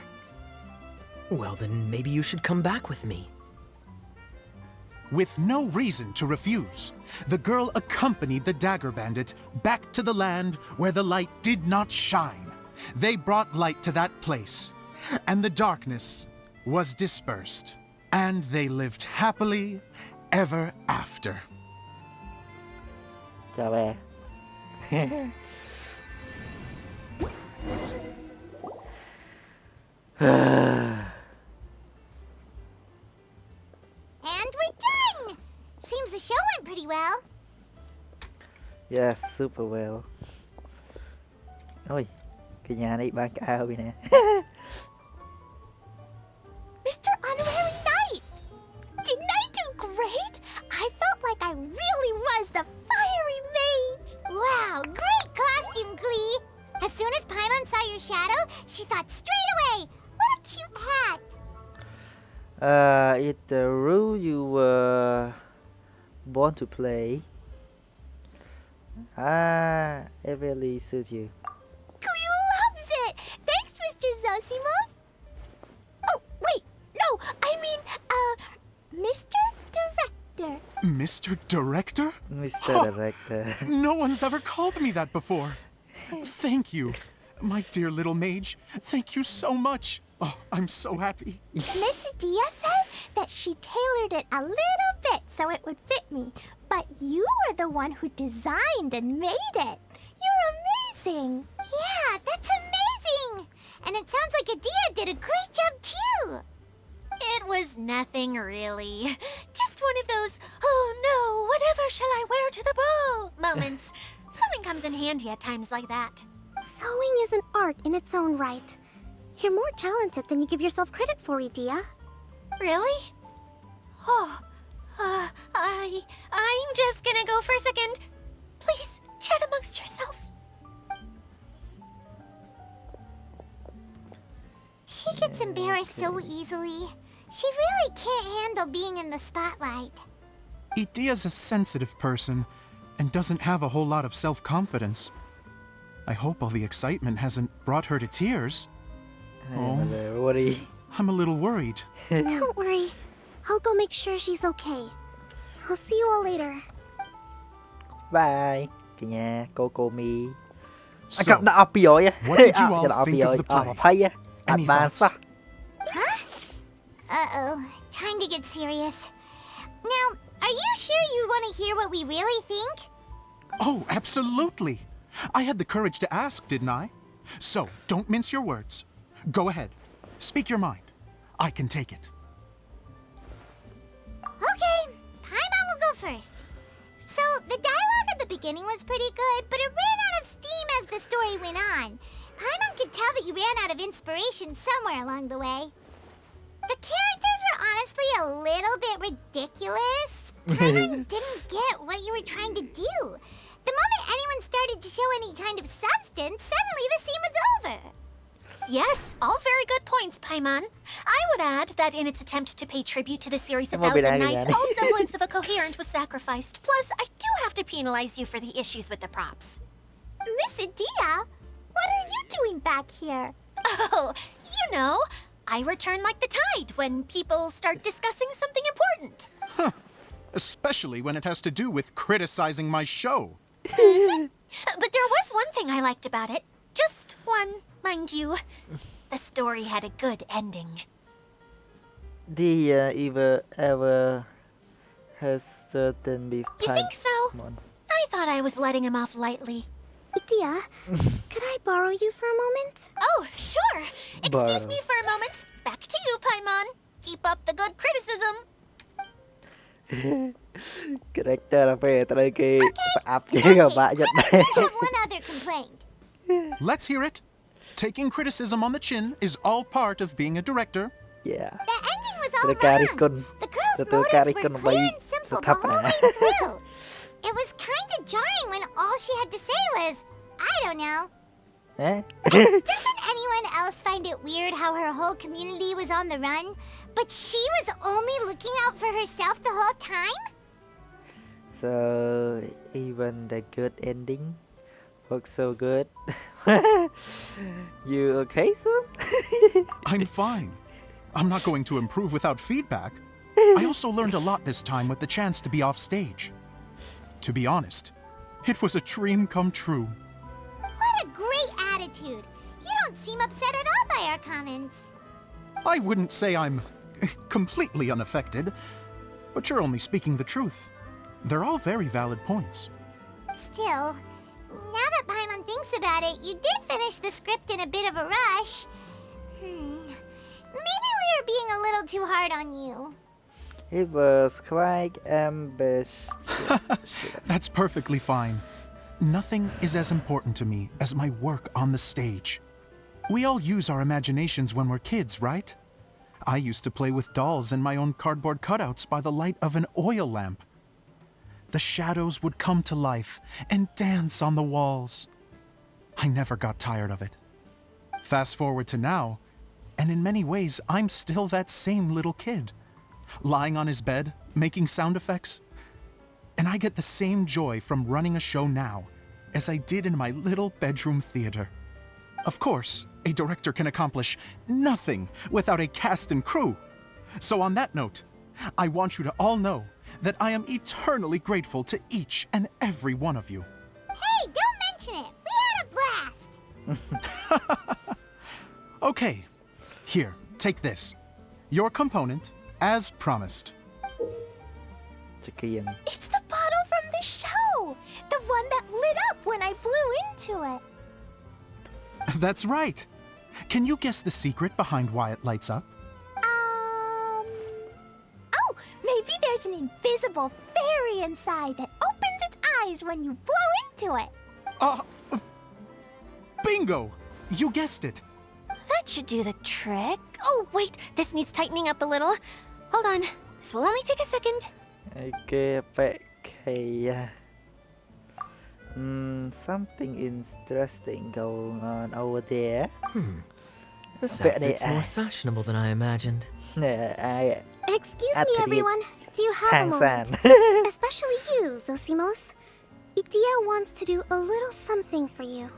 S6: Well, then maybe you should come back with me.
S7: With no reason to refuse, the girl accompanied the dagger bandit back to the land where the light did not shine. They brought light to that place, and the darkness was dispersed, and they lived happily ever after.
S1: Chào bé.
S5: And we're done! Seems the show went pretty well.
S1: Yes, super well. Ôi, cái nhà này bán cả ao vậy nè.
S5: Mr. Honorary Knight! Didn't I do great? I felt like I really was the fiery mage! Wow, great costume, Glee! As soon as Paimon saw your shadow, she thought straight away, what a cute hat!
S1: It's the role you were born to play. It really suits you.
S5: Glee loves it! Thanks, Mr. Zosimos! Oh, wait, no, I mean, Mr. Director.
S7: Mr. Director?
S1: Mr. Director.
S7: No one's ever called me that before. Thank you. My dear little mage, thank you so much. Oh, I'm so happy.
S5: Miss Adia said that she tailored it a little bit so it would fit me, but you were the one who designed and made it. You're amazing. Yeah, that's amazing. And it sounds like Adia did a great job too.
S3: It was nothing really. Just one of those, oh no, whatever shall I wear to the ball moments. Sewing comes in handy at times like that.
S5: Sewing is an art in its own right. You're more talented than you give yourself credit for, Adia.
S3: Really? Oh, I'm just gonna go for a second. Please, chat amongst yourselves.
S5: She gets embarrassed so easily. She really can't handle being in the spotlight.
S7: Idia's a sensitive person and doesn't have a whole lot of self-confidence. I hope all the excitement hasn't brought her to tears. I'm a little worried.
S5: Don't worry. I'll go make sure she's okay. I'll see you all later.
S1: Bye. Cả nhà, cô Mi.
S7: So,
S1: Cậu đã up rồi á.
S7: what did you all think of the play?
S1: Thấy á.
S7: Any
S1: Bạn
S7: thoughts?
S5: Huh? Uh-oh. Time to get serious. Now, are you sure you want to hear what we really think?
S7: Oh, absolutely. I had the courage to ask, didn't I? So, don't mince your words. Go ahead. Speak your mind. I can take it.
S5: Okay, Paimon will go first. So, the dialogue at the beginning was pretty good, but it ran out of steam as the story went on. Paimon could tell that you ran out of inspiration somewhere along the way. The characters were honestly a little bit ridiculous. Paimon didn't get what you were trying to do. The moment anyone started to show any kind of substance, suddenly the scene was over.
S3: Yes, all very good points, Paimon. I would add that in its attempt to pay tribute to the series A
S1: Come on,
S3: Thousand
S1: Binagi,
S3: Nights,
S1: Yanni.
S3: all semblance of a coherent was sacrificed. Plus, I do have to penalize you for the issues with the props.
S5: Miss Adia, what are you doing back here?
S3: Oh, you know, I return like the tide when people start discussing something important.
S7: Especially when it has to do with criticizing my show.
S3: But there was one thing I liked about it. Just one Mind you, the story had a good ending.
S1: Ever has certain beef
S3: You think so?
S1: Come on.
S3: I thought I was letting him off lightly.
S5: Itia, could I borrow you for a moment?
S3: Oh, sure. Excuse
S1: Borrow.
S3: me for a moment. Back to you, Paimon. Keep up the good criticism.
S1: Character ពេលត្រូវគេផ្អាប់ជា
S5: In that
S1: ក៏
S5: case,
S1: បាក់ចិត្តដែរ
S5: I did have one other complaint.
S7: Let's hear it. Taking criticism on the chin is all part of being a director.
S1: Yeah
S5: The ending was all
S1: Từ ca đi
S5: wrong.
S1: cân.
S5: The girl's
S1: Từ ca đi
S5: motives
S1: cân
S5: were
S1: bay
S5: clear and simple
S1: từ
S5: the
S1: thấp
S5: whole
S1: nè.
S5: way through. It was kind of jarring when all she had to say was, I don't know.
S1: Hả?
S5: Doesn't anyone else find it weird how her whole community was on the run, but she was only looking out for herself the whole time?
S1: So even the good ending works so good. You okay, son?
S7: I'm fine. I'm not going to improve without feedback. I also learned a lot this time with the chance to be off stage. To be honest, it was a dream come true.
S5: What a great attitude. You don't seem upset at all by our comments.
S7: I wouldn't say I'm completely unaffected, but you're only speaking the truth. They're all very valid points.
S5: Still, now that Paimon thinks about it, you did finish the script in a bit of a rush. Maybe we were being a little too hard on you.
S1: It was quite ambitious.
S7: That's perfectly fine. Nothing is as important to me as my work on the stage. We all use our imaginations when we're kids, right? I used to play with dolls and my own cardboard cutouts by the light of an oil lamp. The shadows would come to life and dance on the walls. I never got tired of it. Fast forward to now, and in many ways, I'm still that same little kid, lying on his bed, making sound effects. And I get the same joy from running a show now as I did in my little bedroom theater. Of course, a director can accomplish nothing without a cast and crew. So on that note, I want you to all know that I am eternally grateful to each and every one of you.
S5: Hey, don't mention it. We had a blast.
S7: Okay, here, take this. Your component, as promised.
S1: Chicken.
S5: It's the bottle from the show. The one that lit up when I blew into it.
S7: That's right. Can you guess the secret behind why it lights up?
S5: Oh, maybe there's an invisible fairy inside that opens its eyes when you blow into it.
S7: Bingo! You guessed it.
S3: That should do the trick. Oh, wait, this needs tightening up a little. Hold on, this will only take a second.
S1: Okay, okay. Something interesting going on over there.
S6: This
S1: But
S6: outfit's
S1: they-
S6: more fashionable than I imagined.
S5: Excuse me,
S1: Attribute.
S5: everyone. Do you have a moment?
S1: Hang-san.
S5: Especially you, Zosimos. Itia wants to do a little something for you.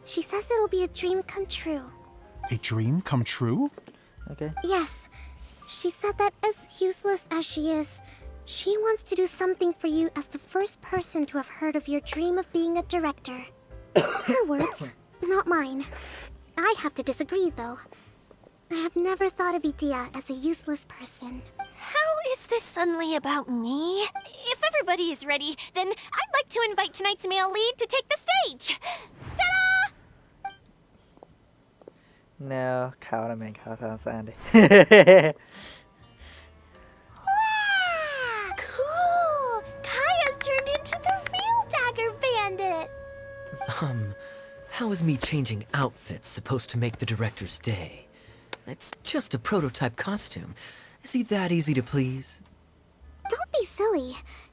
S5: She says it'll be a dream come true.
S7: A dream come true?
S1: Okay.
S5: Yes, she said that as useless as she is, she wants to do something for you as the first person to have heard of your dream of being a director. Her words, not mine. I have to disagree, though. I have never thought of Itia as a useless person.
S3: How is this suddenly about me? If everybody is ready, then I'd like to invite tonight's male lead to take the stage. Ta-da!
S1: No, ខោណាមែនខោស្អាតទេ
S5: Wow! Cool! Kaya's turned into the real Dagger Bandit!
S6: How is me changing outfits supposed to make the director's day? It's just a prototype costume. Is he that easy to please?
S5: Don't be silly.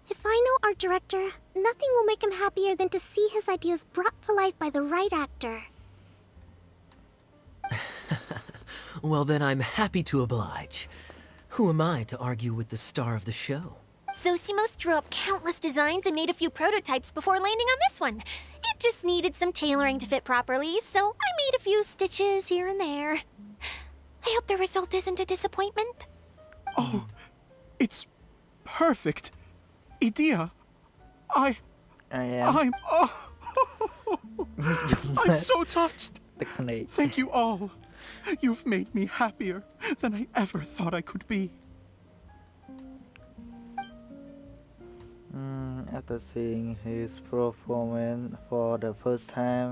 S5: If I know our director, nothing will make him happier than to see his ideas brought to life by the right actor.
S6: Well, then I'm happy to oblige. Who am I to argue with the star of the show?
S3: Zosimos drew up countless designs and made a few prototypes before landing on this one. It just needed some tailoring to fit properly, so I made a few stitches here and there. I hope the result isn't a disappointment.
S7: Oh, it's perfect. Idia,
S1: I am
S7: I'm... Oh, I'm so touched.
S1: ទឹកភ្នែក
S7: Thank you all. You've made me happier than I ever thought I could be.
S1: After seeing his performance for the first time,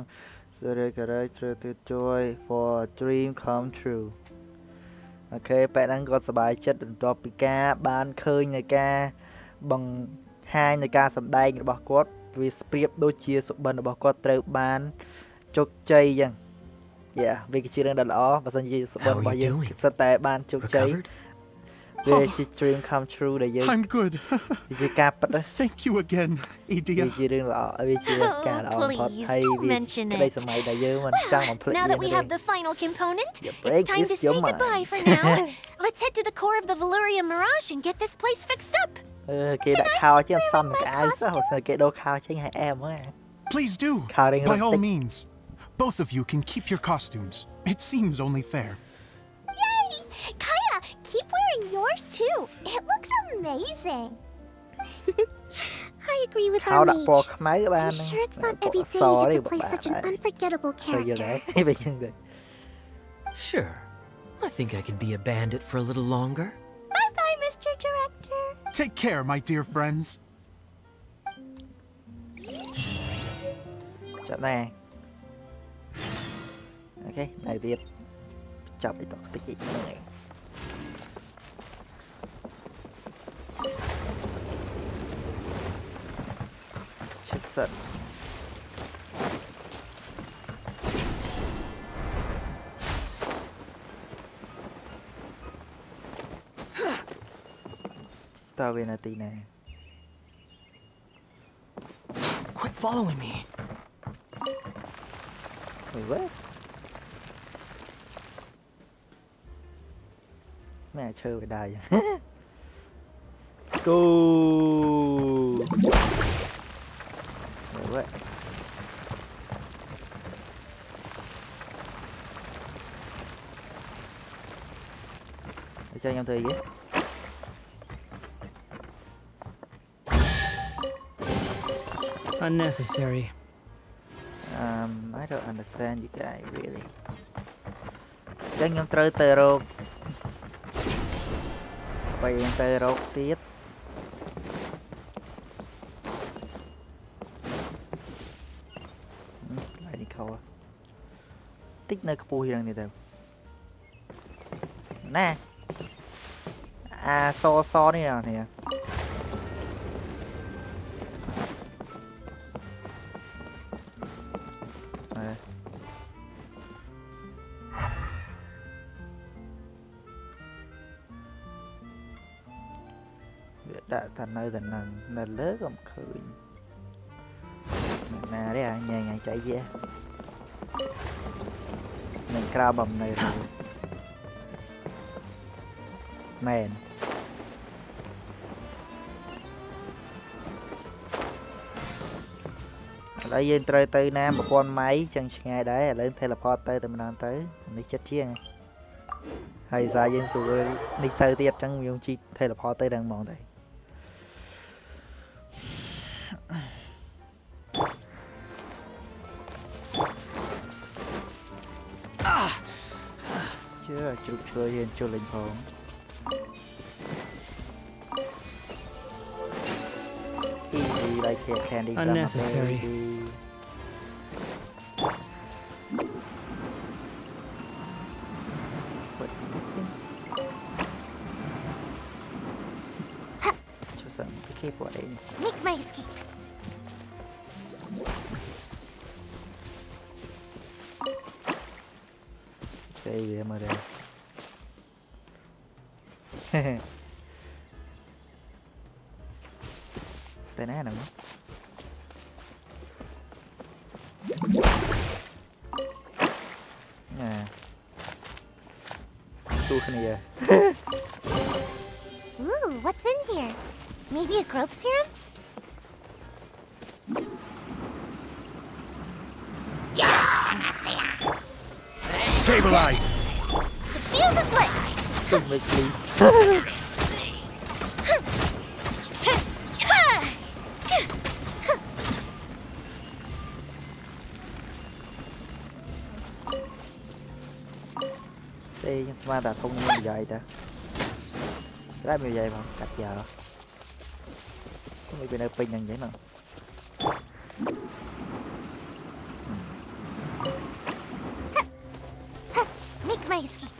S1: the character to joy for a dream come true. អូខេបែបហ្នឹងគាត់សប្បាយចិត្តបន្ទាប់ពីការបានឃើញនៃការបង្ហាញនៃការសម្ដែងរបស់គាត់វាស្ប្រៀបដូចជាសុបិនរបស់គាត់ត្រូវបានជោគជ័យអញ្ចឹង Yeah វាគឺជារឿងដ៏ល្អបើសិនជាសុបិនរបស់យើងសិតតែបានជោគជ័យ វាជា dream come true ដែលយើង
S7: I'm good.
S1: វាជាការពិត
S7: Thank you again,
S1: វា
S7: Idia.
S1: ជារឿងល្អវាជាការល្អបំផុត
S3: Please
S1: ហើយ
S3: don't
S1: វា
S3: mention
S1: ក្តី
S3: it.
S1: សម័យដែលយើងមិនចង់បំភ្លេច
S3: Now
S1: វា
S3: that we
S1: ទេ
S3: have the final component,
S1: break
S3: it's time to
S1: is
S3: say
S1: your mind.
S3: goodbye for now. Let's head to the core of the Valyria Mirage and get this place fixed up.
S1: គេដាក់ខោជាងសំនឹងអាវសោះបើគេដូរខោចេញឲ្យអែមហ្នឹង
S7: Please do.
S1: Cutting
S7: By all
S1: roasting.
S7: means. Both of you can keep your costumes. It seems only fair.
S5: Yay! Kaya, keep wearing yours too. It looks amazing. I agree with
S1: ខោ
S5: our
S1: ដាក់ពណ៌
S5: mage.
S1: ខ្មៅបាន
S5: I'm sure it's not every day
S1: ស
S5: you
S1: នេះ
S5: get to play such an unforgettable
S1: ទៅយល់ដែរ
S5: character.
S1: វាចឹងទៅ
S6: Sure. I think I can be a bandit for a little longer.
S5: Bye-bye, Mr. Director.
S7: Take care, my dear friends.
S1: ចាប់ដែរអូខេនៅទៀតចាប់ឲ្យតតិចហ្នឹងឯង សិត តើវានៅទីណា
S6: Quit following me.
S1: Wait, what? ម៉ែឈើវាដែរ Go Wait, what? អញ្ចឹងខ្ញុំធ្វើអី
S8: Unnecessary.
S1: I don't understand you guys really. អញ្ចឹងខ្ញុំត្រូវទៅរកไปទៅរកទៀតហើយនេះខោតិចនៅខ្ពស់យ៉ាងនេះទៅណាអាសសនេះណានេះ đã thành nơi thành nền lớn không khơi nè đấy à nhà nhà chạy về mình cao bầm này rồi mền lấy viên trời từ nam một con máy chân ngày đấy lên teleport tới từ mình tới đi chết chiêng hay ra viên số đi tới tiết chẳng dùng chi teleport tới đang mòn đây chưa chụp chơi hiện cho linh hồn easy like a candy
S8: Unnecessary. Cho sẵn cái kẹp vào đây
S5: Make my escape.
S1: đây về mà đây tay ná nào nè tu cái này
S5: Ooh, what's in here? Maybe a growth serum?
S2: Stabilize!
S5: The fuse is lit!
S1: không make me Đây nhưng mà đã thông như vậy ta. Cái này vậy mà cắt giờ. Không biết bên đây pin như vậy mà.
S5: Make my escape.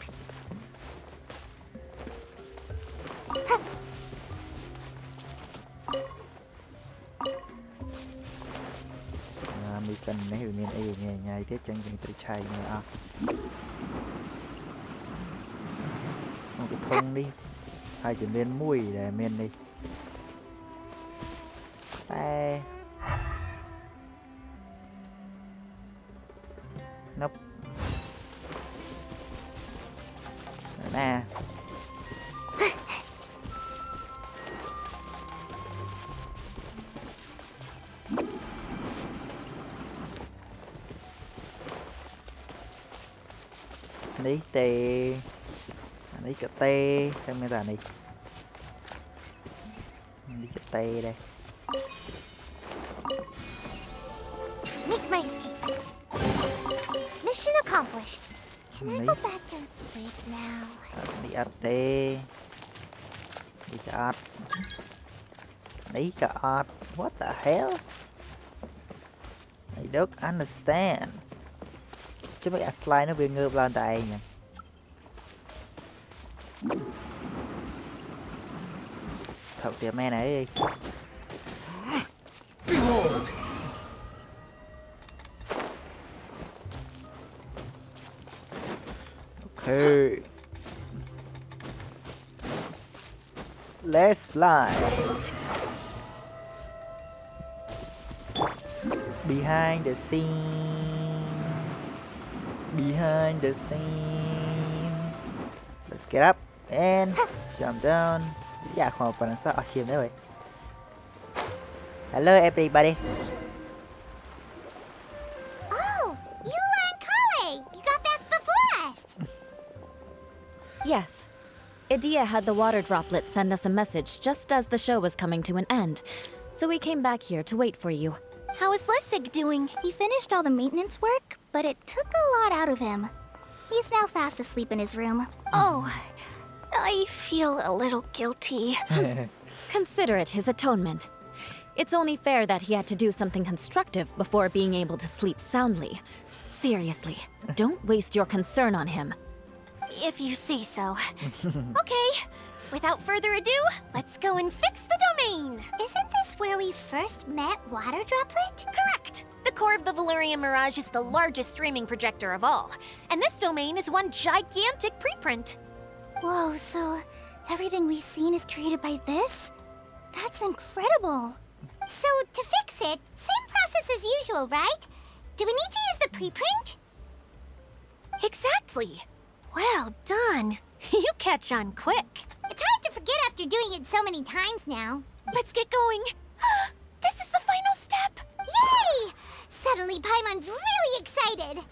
S1: Mình cần mấy miền ấy nhẹ nhàng tiếp chân mình tự chạy nữa. Một cái thông đi. Hai chữ miền mũi để miền đi. Đây. Nấp. Nè. Đi tê. Đi cái tê. Xem mấy giả này. Đi cái tê đây.
S5: Make my escape. Mission accomplished. Can I go back and sleep now?
S1: Đi ắt tê. Đi cái ắt. Đi cái ắt. What the hell? I don't understand. Chứ mấy slide nó bị ngược lên tại nhỉ. Thật tiệm me này đi.
S2: Behold!
S1: Okay. Let's fly. Behind the scene. Behind the scene. Let's get up and jump down. Dạ khỏi phần sao ở chìm đấy vậy. Hello everybody.
S5: Oh, Eula and Kale! You got back before us!
S4: Yes. Idia had the water droplet send us a message just as the show was coming to an end, so we came back here to wait for you.
S3: How is Lessig doing?
S5: He finished all the maintenance work, but it took a lot out of him. He's now fast asleep in his room.
S3: Oh, I feel a little guilty.
S4: Consider it his atonement. It's only fair that he had to do something constructive before being able to sleep soundly. Seriously, don't waste your concern on him.
S3: If you say so. Okay, without further ado, let's go and fix the domain.
S5: Isn't this where we first met Water Droplet?
S3: Correct. The core of the Valyrian Mirage is the largest streaming projector of all, and this domain is one gigantic preprint.
S5: Whoa, so everything we've seen is created by this? That's incredible. So, to fix it, same process as usual, right? Do we need to use the preprint?
S3: Exactly. Well done. You catch on quick.
S5: It's hard to forget after doing it so many times now.
S3: Let's get going. This is the final step.
S5: Yay! Suddenly Paimon's really excited.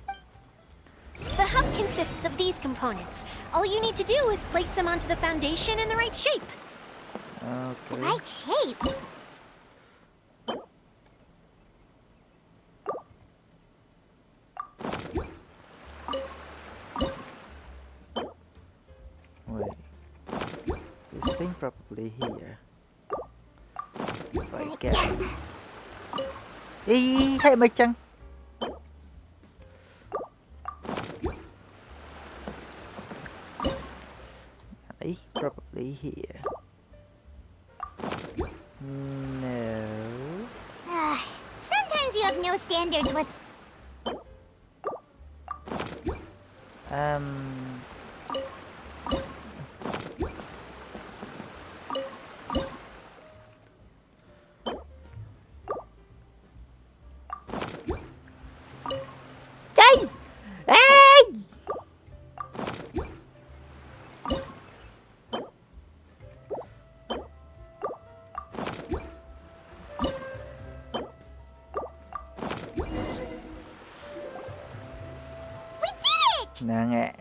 S3: The hub consists of these components. All you need to do is place them onto the foundation in the right shape.
S1: Okay.
S5: Right shape?
S1: Wait. This thing probably here. I guess. Ý, thấy mấy chân. Ấy, probably here. No.
S5: Sometimes you have no standards what's...
S1: Chạy! Ê! Nè nghe.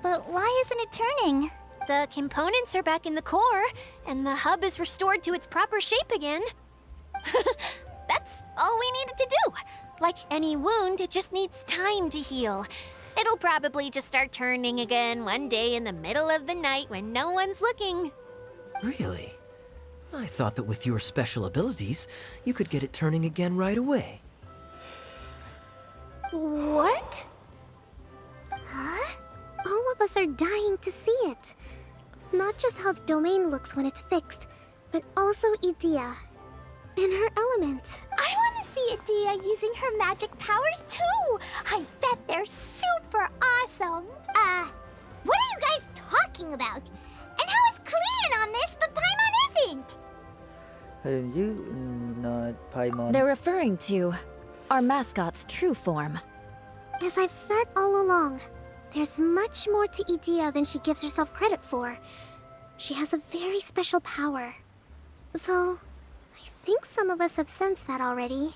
S5: But why isn't it turning?
S3: The components are back in the core, and the hub is restored to its proper shape again. That's all we needed to do. Like any wound, it just needs time to heal. It'll probably just start turning again one day in the middle of the night when no one's looking.
S6: Really? I thought that with your special abilities, you could get it turning again right away.
S3: What?
S5: Huh? All of us are dying to see it. Not just how the domain looks when it's fixed, but also Idea. In her element.
S9: I want to see Idea using her magic powers too! I bet they're super awesome!
S5: What are you guys talking about? And how is Clean on this, but Paimon isn't?
S8: Hình như Paimon.
S4: They're referring to our mascot's true form.
S5: As I've said all along, there's much more to Idea than she gives herself credit for. She has a very special power. Though, I think some of us have sensed that already.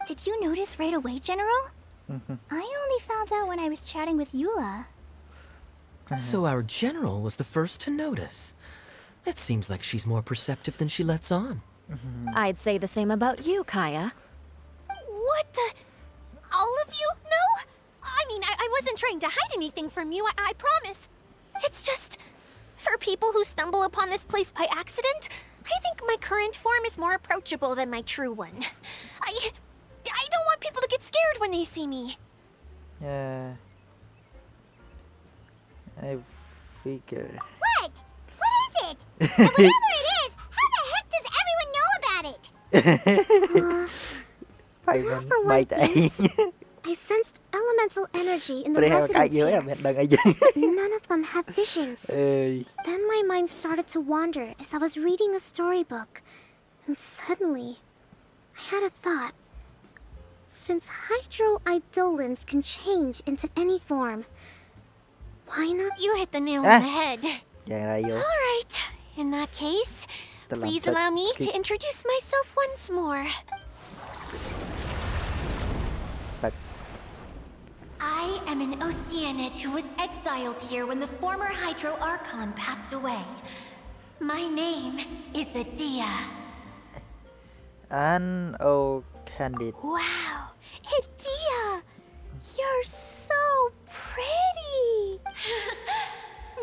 S9: Did you notice right away, General? I only found out when I was chatting with Eula.
S6: So our general was the first to notice. It seems like she's more perceptive than she lets on.
S4: I'd say the same about you, Kaya.
S3: What the? All of you? No? I mean, I wasn't trying to hide anything from you, I promise. It's just, for people who stumble upon this place by accident, I think my current form is more approachable than my true one. I don't want people to get scared when they see me.
S8: Yeah. I figure.
S5: What? What is it? And whatever it is, how the heck does everyone know about it?
S8: Paimon
S5: for one
S8: bay tại.
S5: I sensed elemental energy in the
S8: But they have
S5: residents
S8: dưới
S5: here,
S8: em đừng ở dưới.
S5: but none of them have visions.
S8: Ơi.
S5: Then my mind started to wander as I was reading a storybook, and suddenly, I had a thought. Since hydro-eidolons can change into any form, why not?
S3: You hit the nail
S8: Ah.
S3: on the head.
S8: Chàng ra vô.
S3: All right. In that case,
S8: Ta làm
S3: please
S8: thật
S3: allow me
S8: kỹ.
S3: to introduce myself once more.
S8: Thật.
S3: I am an Oceanid who was exiled here when the former Hydro Archon passed away. My name is Idea.
S8: An ô candid.
S9: Wow! Idea! You're so pretty!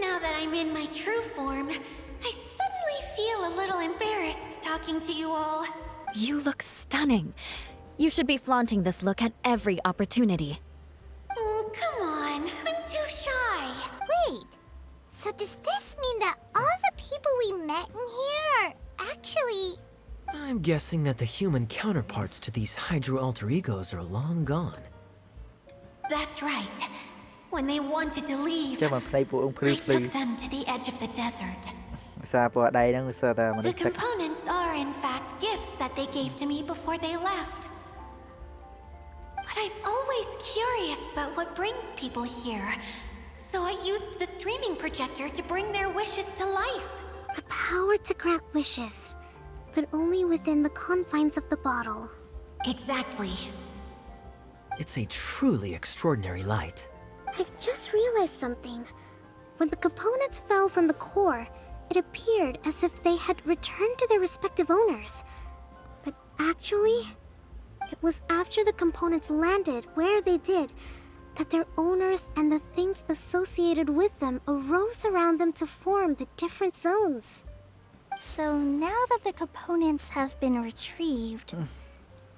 S3: Now that I'm in my true form, I suddenly feel a little embarrassed talking to you all.
S4: You look stunning. You should be flaunting this look at every opportunity.
S3: Oh, come on. I'm too shy.
S5: Wait, so does this mean that all the people we met in here are actually...
S6: I'm guessing that the human counterparts to these hydro alter egos are long gone.
S3: That's right. When they wanted to leave,
S8: Chắc mà play của ông
S3: I
S8: Play Play.
S3: took them to the edge of the desert.
S8: Xa qua đây nó sao ta mà
S3: The
S8: nó chắc.
S3: components are, in fact, gifts that they gave to me before they left. But I'm always curious about what brings people here. So I used the streaming projector to bring their wishes to life.
S5: The power to grant wishes, but only within the confines of the bottle.
S3: Exactly.
S6: It's a truly extraordinary light.
S5: I've just realized something. When the components fell from the core, it appeared as if they had returned to their respective owners. But actually, it was after the components landed where they did that their owners and the things associated with them arose around them to form the different zones.
S9: So now that the components have been retrieved,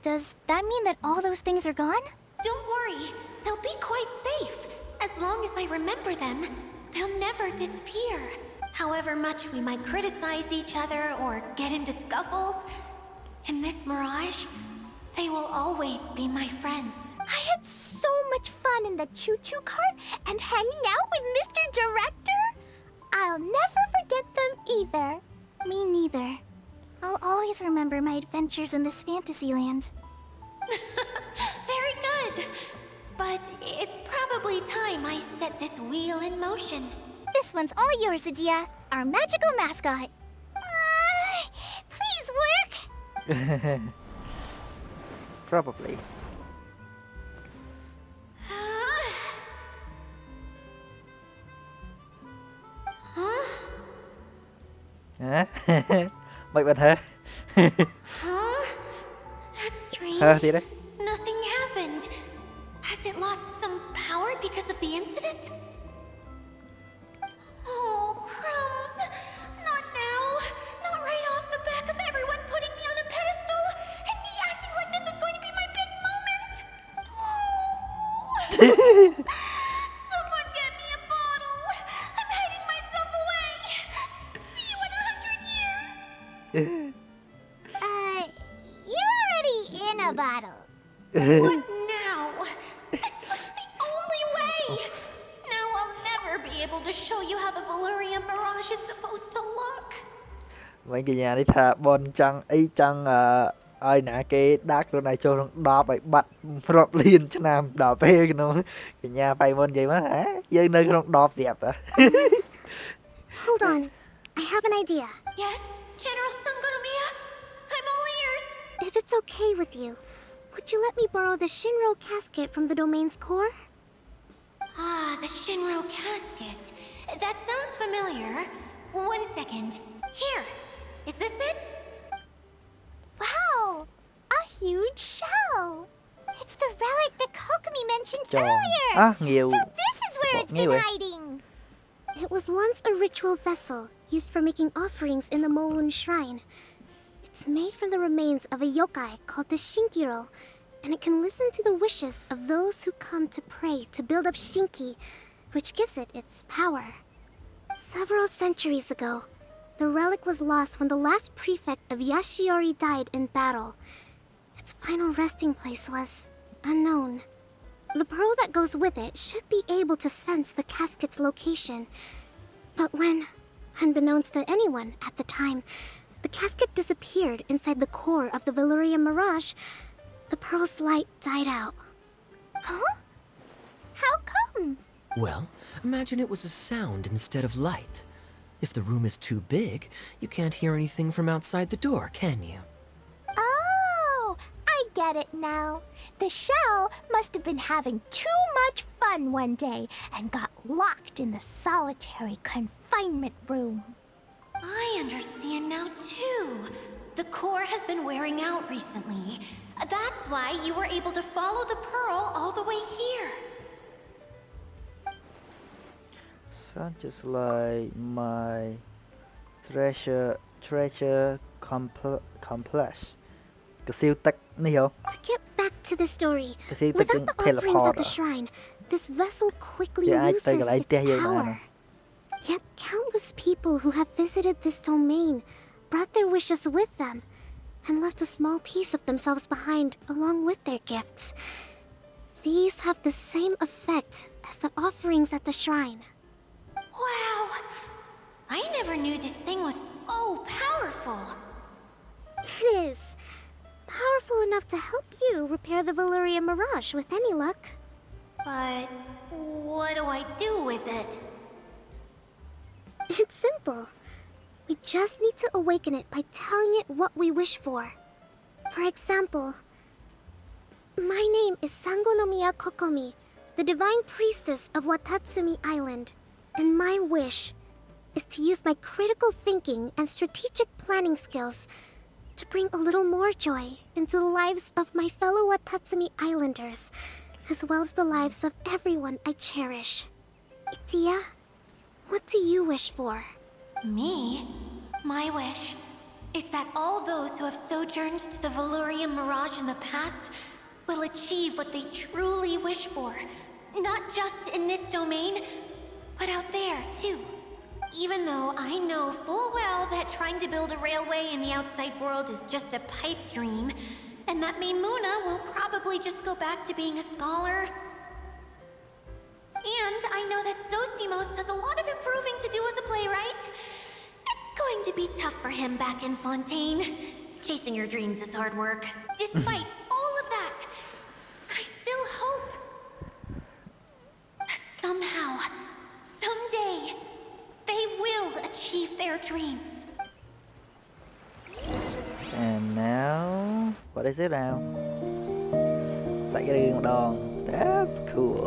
S9: does that mean that all those things are gone?
S3: Don't worry. They'll be quite safe. As long as I remember them, they'll never disappear. However much we might criticize each other or get into scuffles, in this mirage, they will always be my friends.
S9: I had so much fun in the choo-choo cart and hanging out with Mr. Director. I'll never forget them either. Me neither. I'll always remember my adventures in this fantasy land.
S3: Very good. But it's probably time I set this wheel in motion.
S9: This one's all yours, Idea, our magical mascot. Please work!
S8: Probably.
S3: Huh?
S8: Hả? Mày bệnh hả?
S3: Huh? That's strange.
S8: Hả thì đấy.
S3: Nothing happened. Has it lost some power because of the incident? Oh, crumbs. Not now. Not right off the back of everyone putting me on a pedestal and me acting like this is going to be my big moment. Someone get me a bottle. I'm hiding myself away. See you in 100 years.
S9: You're already in a bottle.
S3: What now? This was the only way. Now I'll never be able to show you how the Valerian Mirage is supposed to look.
S8: វិញកញ្ញានេះថាបនចង់អីចង់ឲ្យណាគេដាក់ខ្លួនឯងចូលក្នុង10ឲ្យបាត់រាប់លានឆ្នាំដល់ពេលក្នុងកញ្ញាបៃមុននិយាយមកហ៎យើងនៅក្នុង10ស្រាប់តា
S5: Hold on. I have an idea.
S3: Yes, General Sangonomiya? I'm all ears.
S5: If it's okay with you, would you let me borrow the Shinro casket from the domain's core?
S3: Ah, the Shinro casket. That sounds familiar. 1 second. Here. Is this it?
S9: Wow! A huge shell! It's the relic that Kokomi mentioned earlier!
S8: ងាវ
S9: So this is where it's been hiding!
S5: It was once a ritual vessel used for making offerings in the Moun Shrine. It's made from the remains of a yokai called the Shinkiro, and it can listen to the wishes of those who come to pray to build up Shinki, which gives it its power. Several centuries ago, the relic was lost when the last prefect of Yashiori died in battle. Its final resting place was unknown. The pearl that goes with it should be able to sense the casket's location. But when, unbeknownst to anyone at the time, the casket disappeared inside the core of the Valerian Mirage, the pearl's light died out.
S9: Huh? How come?
S6: Well, imagine it was a sound instead of light. If the room is too big, you can't hear anything from outside the door, can you?
S9: Oh, I get it now. The shell must have been having too much fun one day and got locked in the solitary confinement room.
S3: I understand now, too. The core has been wearing out recently. That's why you were able to follow the pearl all the way here.
S8: Sounds just like my treasure complex កសៀវទឹកនេះហ៎
S5: To get back to the story,
S8: Kasi
S5: without the
S8: taking
S5: offerings at the
S8: teleport.
S5: shrine, this vessel quickly
S8: Yeah, I
S5: loses
S8: take it, I
S5: its
S8: tell you,
S5: power.
S8: Nana.
S5: Yet countless people who have visited this domain brought their wishes with them and left a small piece of themselves behind along with their gifts. These have the same effect as the offerings at the shrine.
S3: Wow! I never knew this thing was so powerful.
S5: It is. Powerful enough to help you repair the Valerian Mirage with any luck.
S3: But what do I do with it?
S5: It's simple. We just need to awaken it by telling it what we wish for. For example, my name is Sangonomiya Kokomi, the divine priestess of Watatsumi Island, and my wish is to use my critical thinking and strategic planning skills to bring a little more joy into the lives of my fellow Watatsumi Islanders, as well as the lives of everyone I cherish. Itia, what do you wish for?
S3: Me? My wish is that all those who have sojourned to the Valerian Mirage in the past will achieve what they truly wish for. Not just in this domain, but out there, too. Even though I know full well that trying to build a railway in the outside world is just a pipe dream, and that Maimuna will probably just go back to being a scholar. And I know that Zosimos has a lot of improving to do as a playwright. It's going to be tough for him back in Fontaine. Chasing your dreams is hard work. Despite all of that, I still hope that somehow, someday, they will achieve their dreams.
S8: And now what is it now សាច់រឿងម្ដង That's cool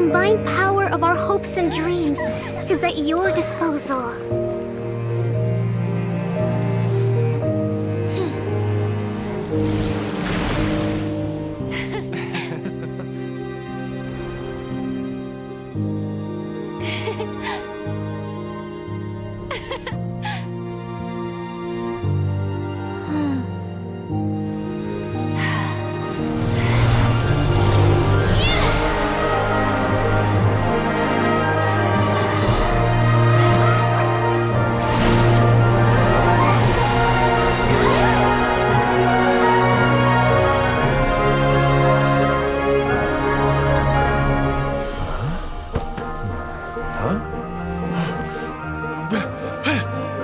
S5: combined power of our hopes and dreams is at your disposal.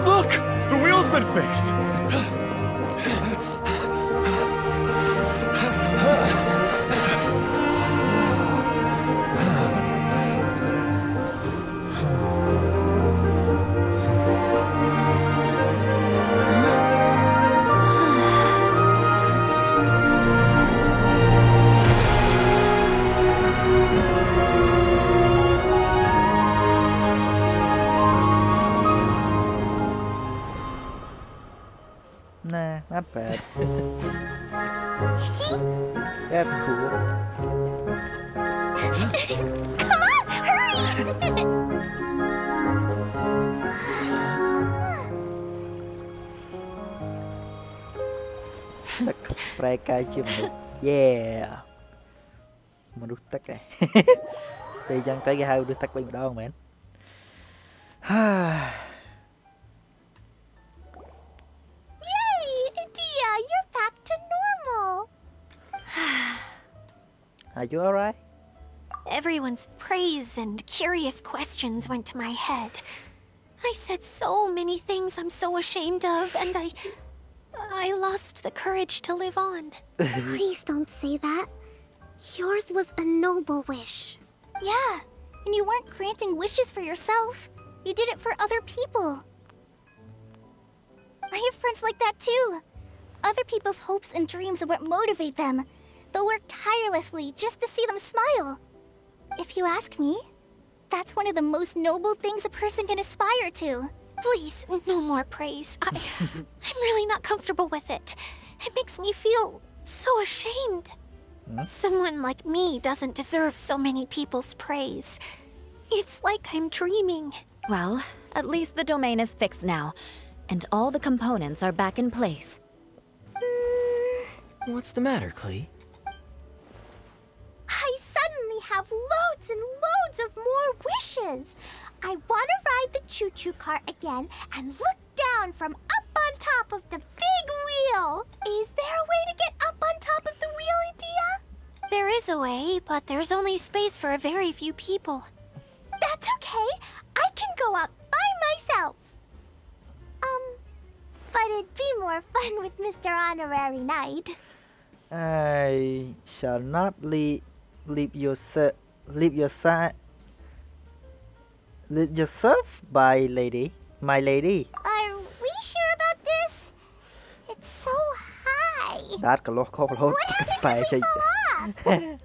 S10: Look! The wheel's been fixed!
S8: Nah, not bad. That's cool.
S9: Come on, hurry!
S8: ទឹកប្រែកាយជាមនុស្ស Yeah មនុស្សទឹកឯង ពេលអញ្ចឹងទៅគេហៅមនុស្សទឹកវិញម្ដងមែន
S9: Yay! Dia, you're back to normal.
S8: Are you alright?
S3: Everyone's praise and curious questions went to my head. I said so many things I'm so ashamed of, and I lost the courage to live on.
S5: Please don't say that. Yours was a noble wish.
S9: Yeah, and you weren't granting wishes for yourself. You did it for other people. I have friends like that too. Other people's hopes and dreams are what motivate them. They'll work tirelessly just to see them smile. If you ask me, that's one of the most noble things a person can aspire to.
S3: Please, no more praise. I'm really not comfortable with it. It makes me feel so ashamed. Someone like me doesn't deserve so many people's praise. It's like I'm dreaming.
S4: Well, at least the domain is fixed now, and all the components are back in place.
S6: What's the matter, Klee?
S9: I suddenly have loads and loads of more wishes. I want to ride the choo-choo cart again and look down from up on top of the big wheel. Is there a way to get up on top of the wheel, Dia?
S3: There is a way, but there's only space for a very few people.
S9: That's okay. I can go up by myself. But it'd be more fun with Mr. Honorary Knight.
S8: I shall not leave yourself by my lady.
S9: Are we sure about this? It's so high.
S8: That có lốt
S9: What happens if we fall off?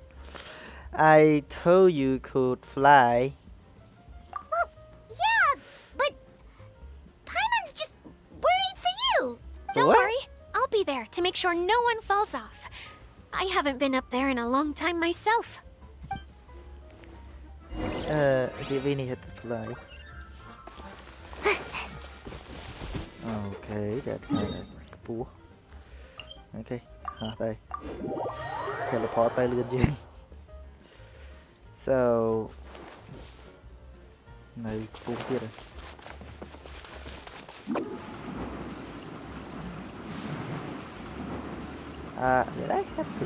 S8: I told you could fly.
S9: Well, yeah, but Paimon's just worried for you.
S3: Don't
S8: What?
S3: worry, I'll be there to make sure no one falls off. I haven't been up there in a long time myself.
S8: We need to fly. Okay, that's poor. Okay, đây. Teleport tay lươn dương. So này cũng kia rồi. Để đấy chắc thử.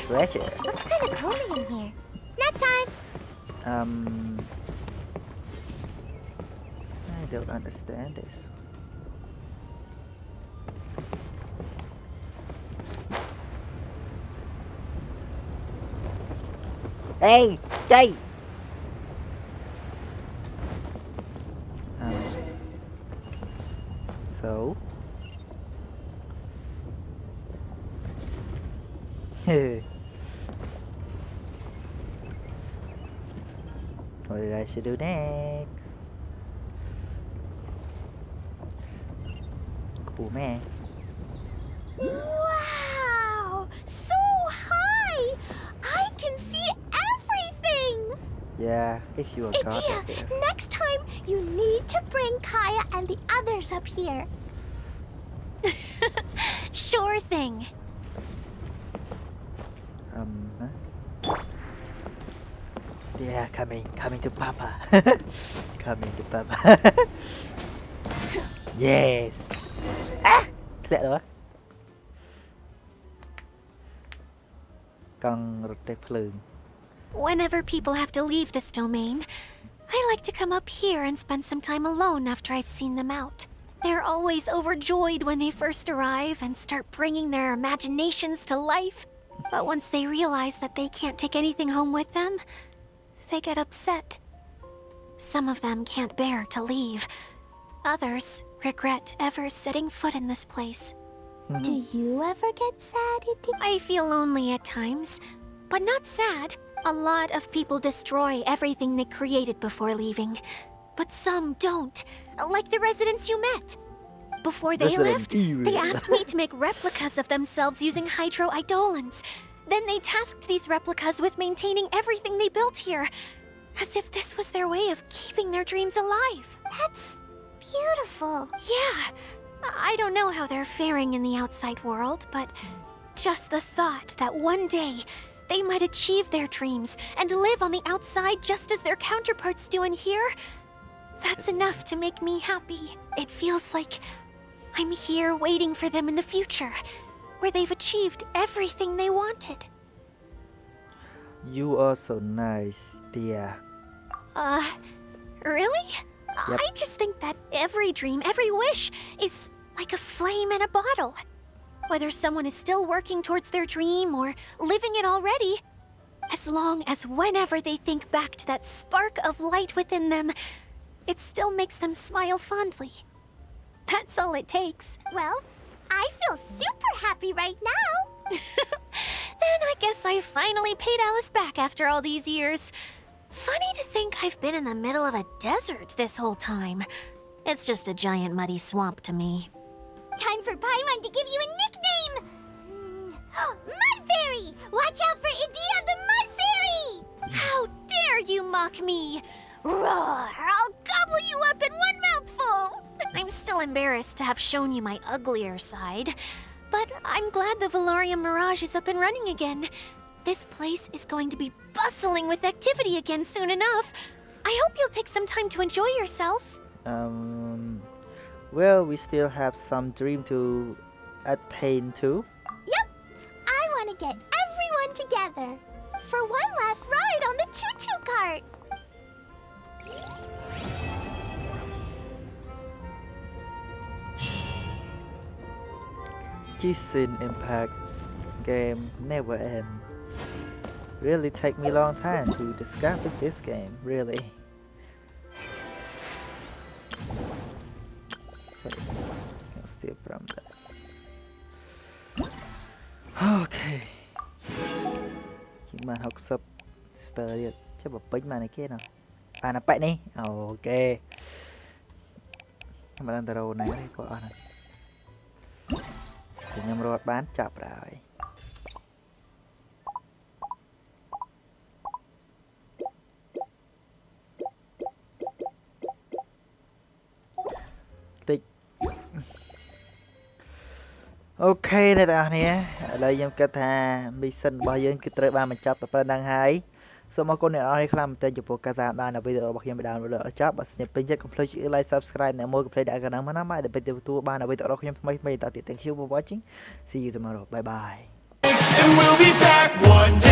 S8: Treasure.
S9: Looks kind of cozy in here. Nap time.
S8: I don't understand this. Hey, Jay.
S1: so what did I should do next cool man
S9: Wow! So high! I can see everything!
S1: yeah if you are god
S9: Idea,
S1: up there.
S9: next time you need to bring Kaya and the others up here.
S3: Sure thing.
S1: Huh? Yeah coming to papa coming to papa yes ធ្លាក់ដល់កង់រត់ទេភ្លើង
S3: Whenever people have to leave this domain, I like to come up here and spend some time alone after I've seen them out. They're always overjoyed when they first arrive and start bringing their imaginations to life. But once they realize that they can't take anything home with them, they get upset. Some of them can't bear to leave. Others regret ever setting foot in this place.
S9: Do you ever get sad, Idea?
S3: I feel lonely at times, but not sad. A lot of people destroy everything they created before leaving. But some don't, like the residents you met. Before they
S1: Resident
S3: left,
S1: Evil.
S3: they asked me to make replicas of themselves using hydro-eidolons. Then they tasked these replicas with maintaining everything they built here, as if this was their way of keeping their dreams alive.
S9: That's beautiful.
S3: Yeah, I don't know how they're faring in the outside world, but just the thought that one day they might achieve their dreams and live on the outside just as their counterparts do in here, that's enough to make me happy. It feels like I'm here waiting for them in the future, where they've achieved everything they wanted.
S1: You are so nice dear
S3: Really?
S1: Yep.
S3: I just think that every dream, every wish is like a flame in a bottle. Whether someone is still working towards their dream or living it already, as long as whenever they think back to that spark of light within them, it still makes them smile fondly. That's all it takes.
S9: Well, I feel super happy right now.
S3: Then I guess I finally paid Alice back after all these years. Funny to think I've been in the middle of a desert this whole time. It's just a giant muddy swamp to me.
S9: Time for Paimon to give you a nickname! Mud Fairy! Watch out for Idea the Mud Fairy!
S3: How dare you mock me! Roar! I'll gobble you up in one mouthful! I'm still embarrassed to have shown you my uglier side, but I'm glad the Valorium Mirage is up and running again. This place is going to be bustling with activity again soon enough. I hope you'll take some time to enjoy yourselves.
S1: Well we still have some dream to attain to
S9: Yep! I want to get everyone together for one last ride on the choo-choo cart!
S1: Genshin Impact game never end really take me long time to discover this game really okay. I'll steal from that okay ជាងបាន60 star ទៀតចាំបើពេញមកនេះគេណោះបានតែប៉ែកនេះអូខេមិនដឹងទៅរកណានេះក៏អស់ហ្នឹងខ្ញុំរត់បានចាប់ហើយ អូខេអ្នកទាំងអស់គ្នាឥឡូវខ្ញុំគិតថា mission របស់យើងគឺត្រូវបានបញ្ចប់ទៅប៉ុណ្្នឹងហើយសូមអរគុណអ្នកនរគ្នាខ្លាំងមែនទែនចំពោះការតាមដានវីដេអូរបស់ខ្ញុំបានដល់ចប់បើស្ញពេញចិត្តកុំភ្លេច like subscribe អ្នកមួយកុំភ្លេចដាក់កណ្ដឹងមកណាបាយដើម្បីទទួលបានវីដេអូរបស់ខ្ញុំថ្មីៗតទៅទៀត Thank you for watching see you tomorrow bye bye
S10: And we'll be back one day.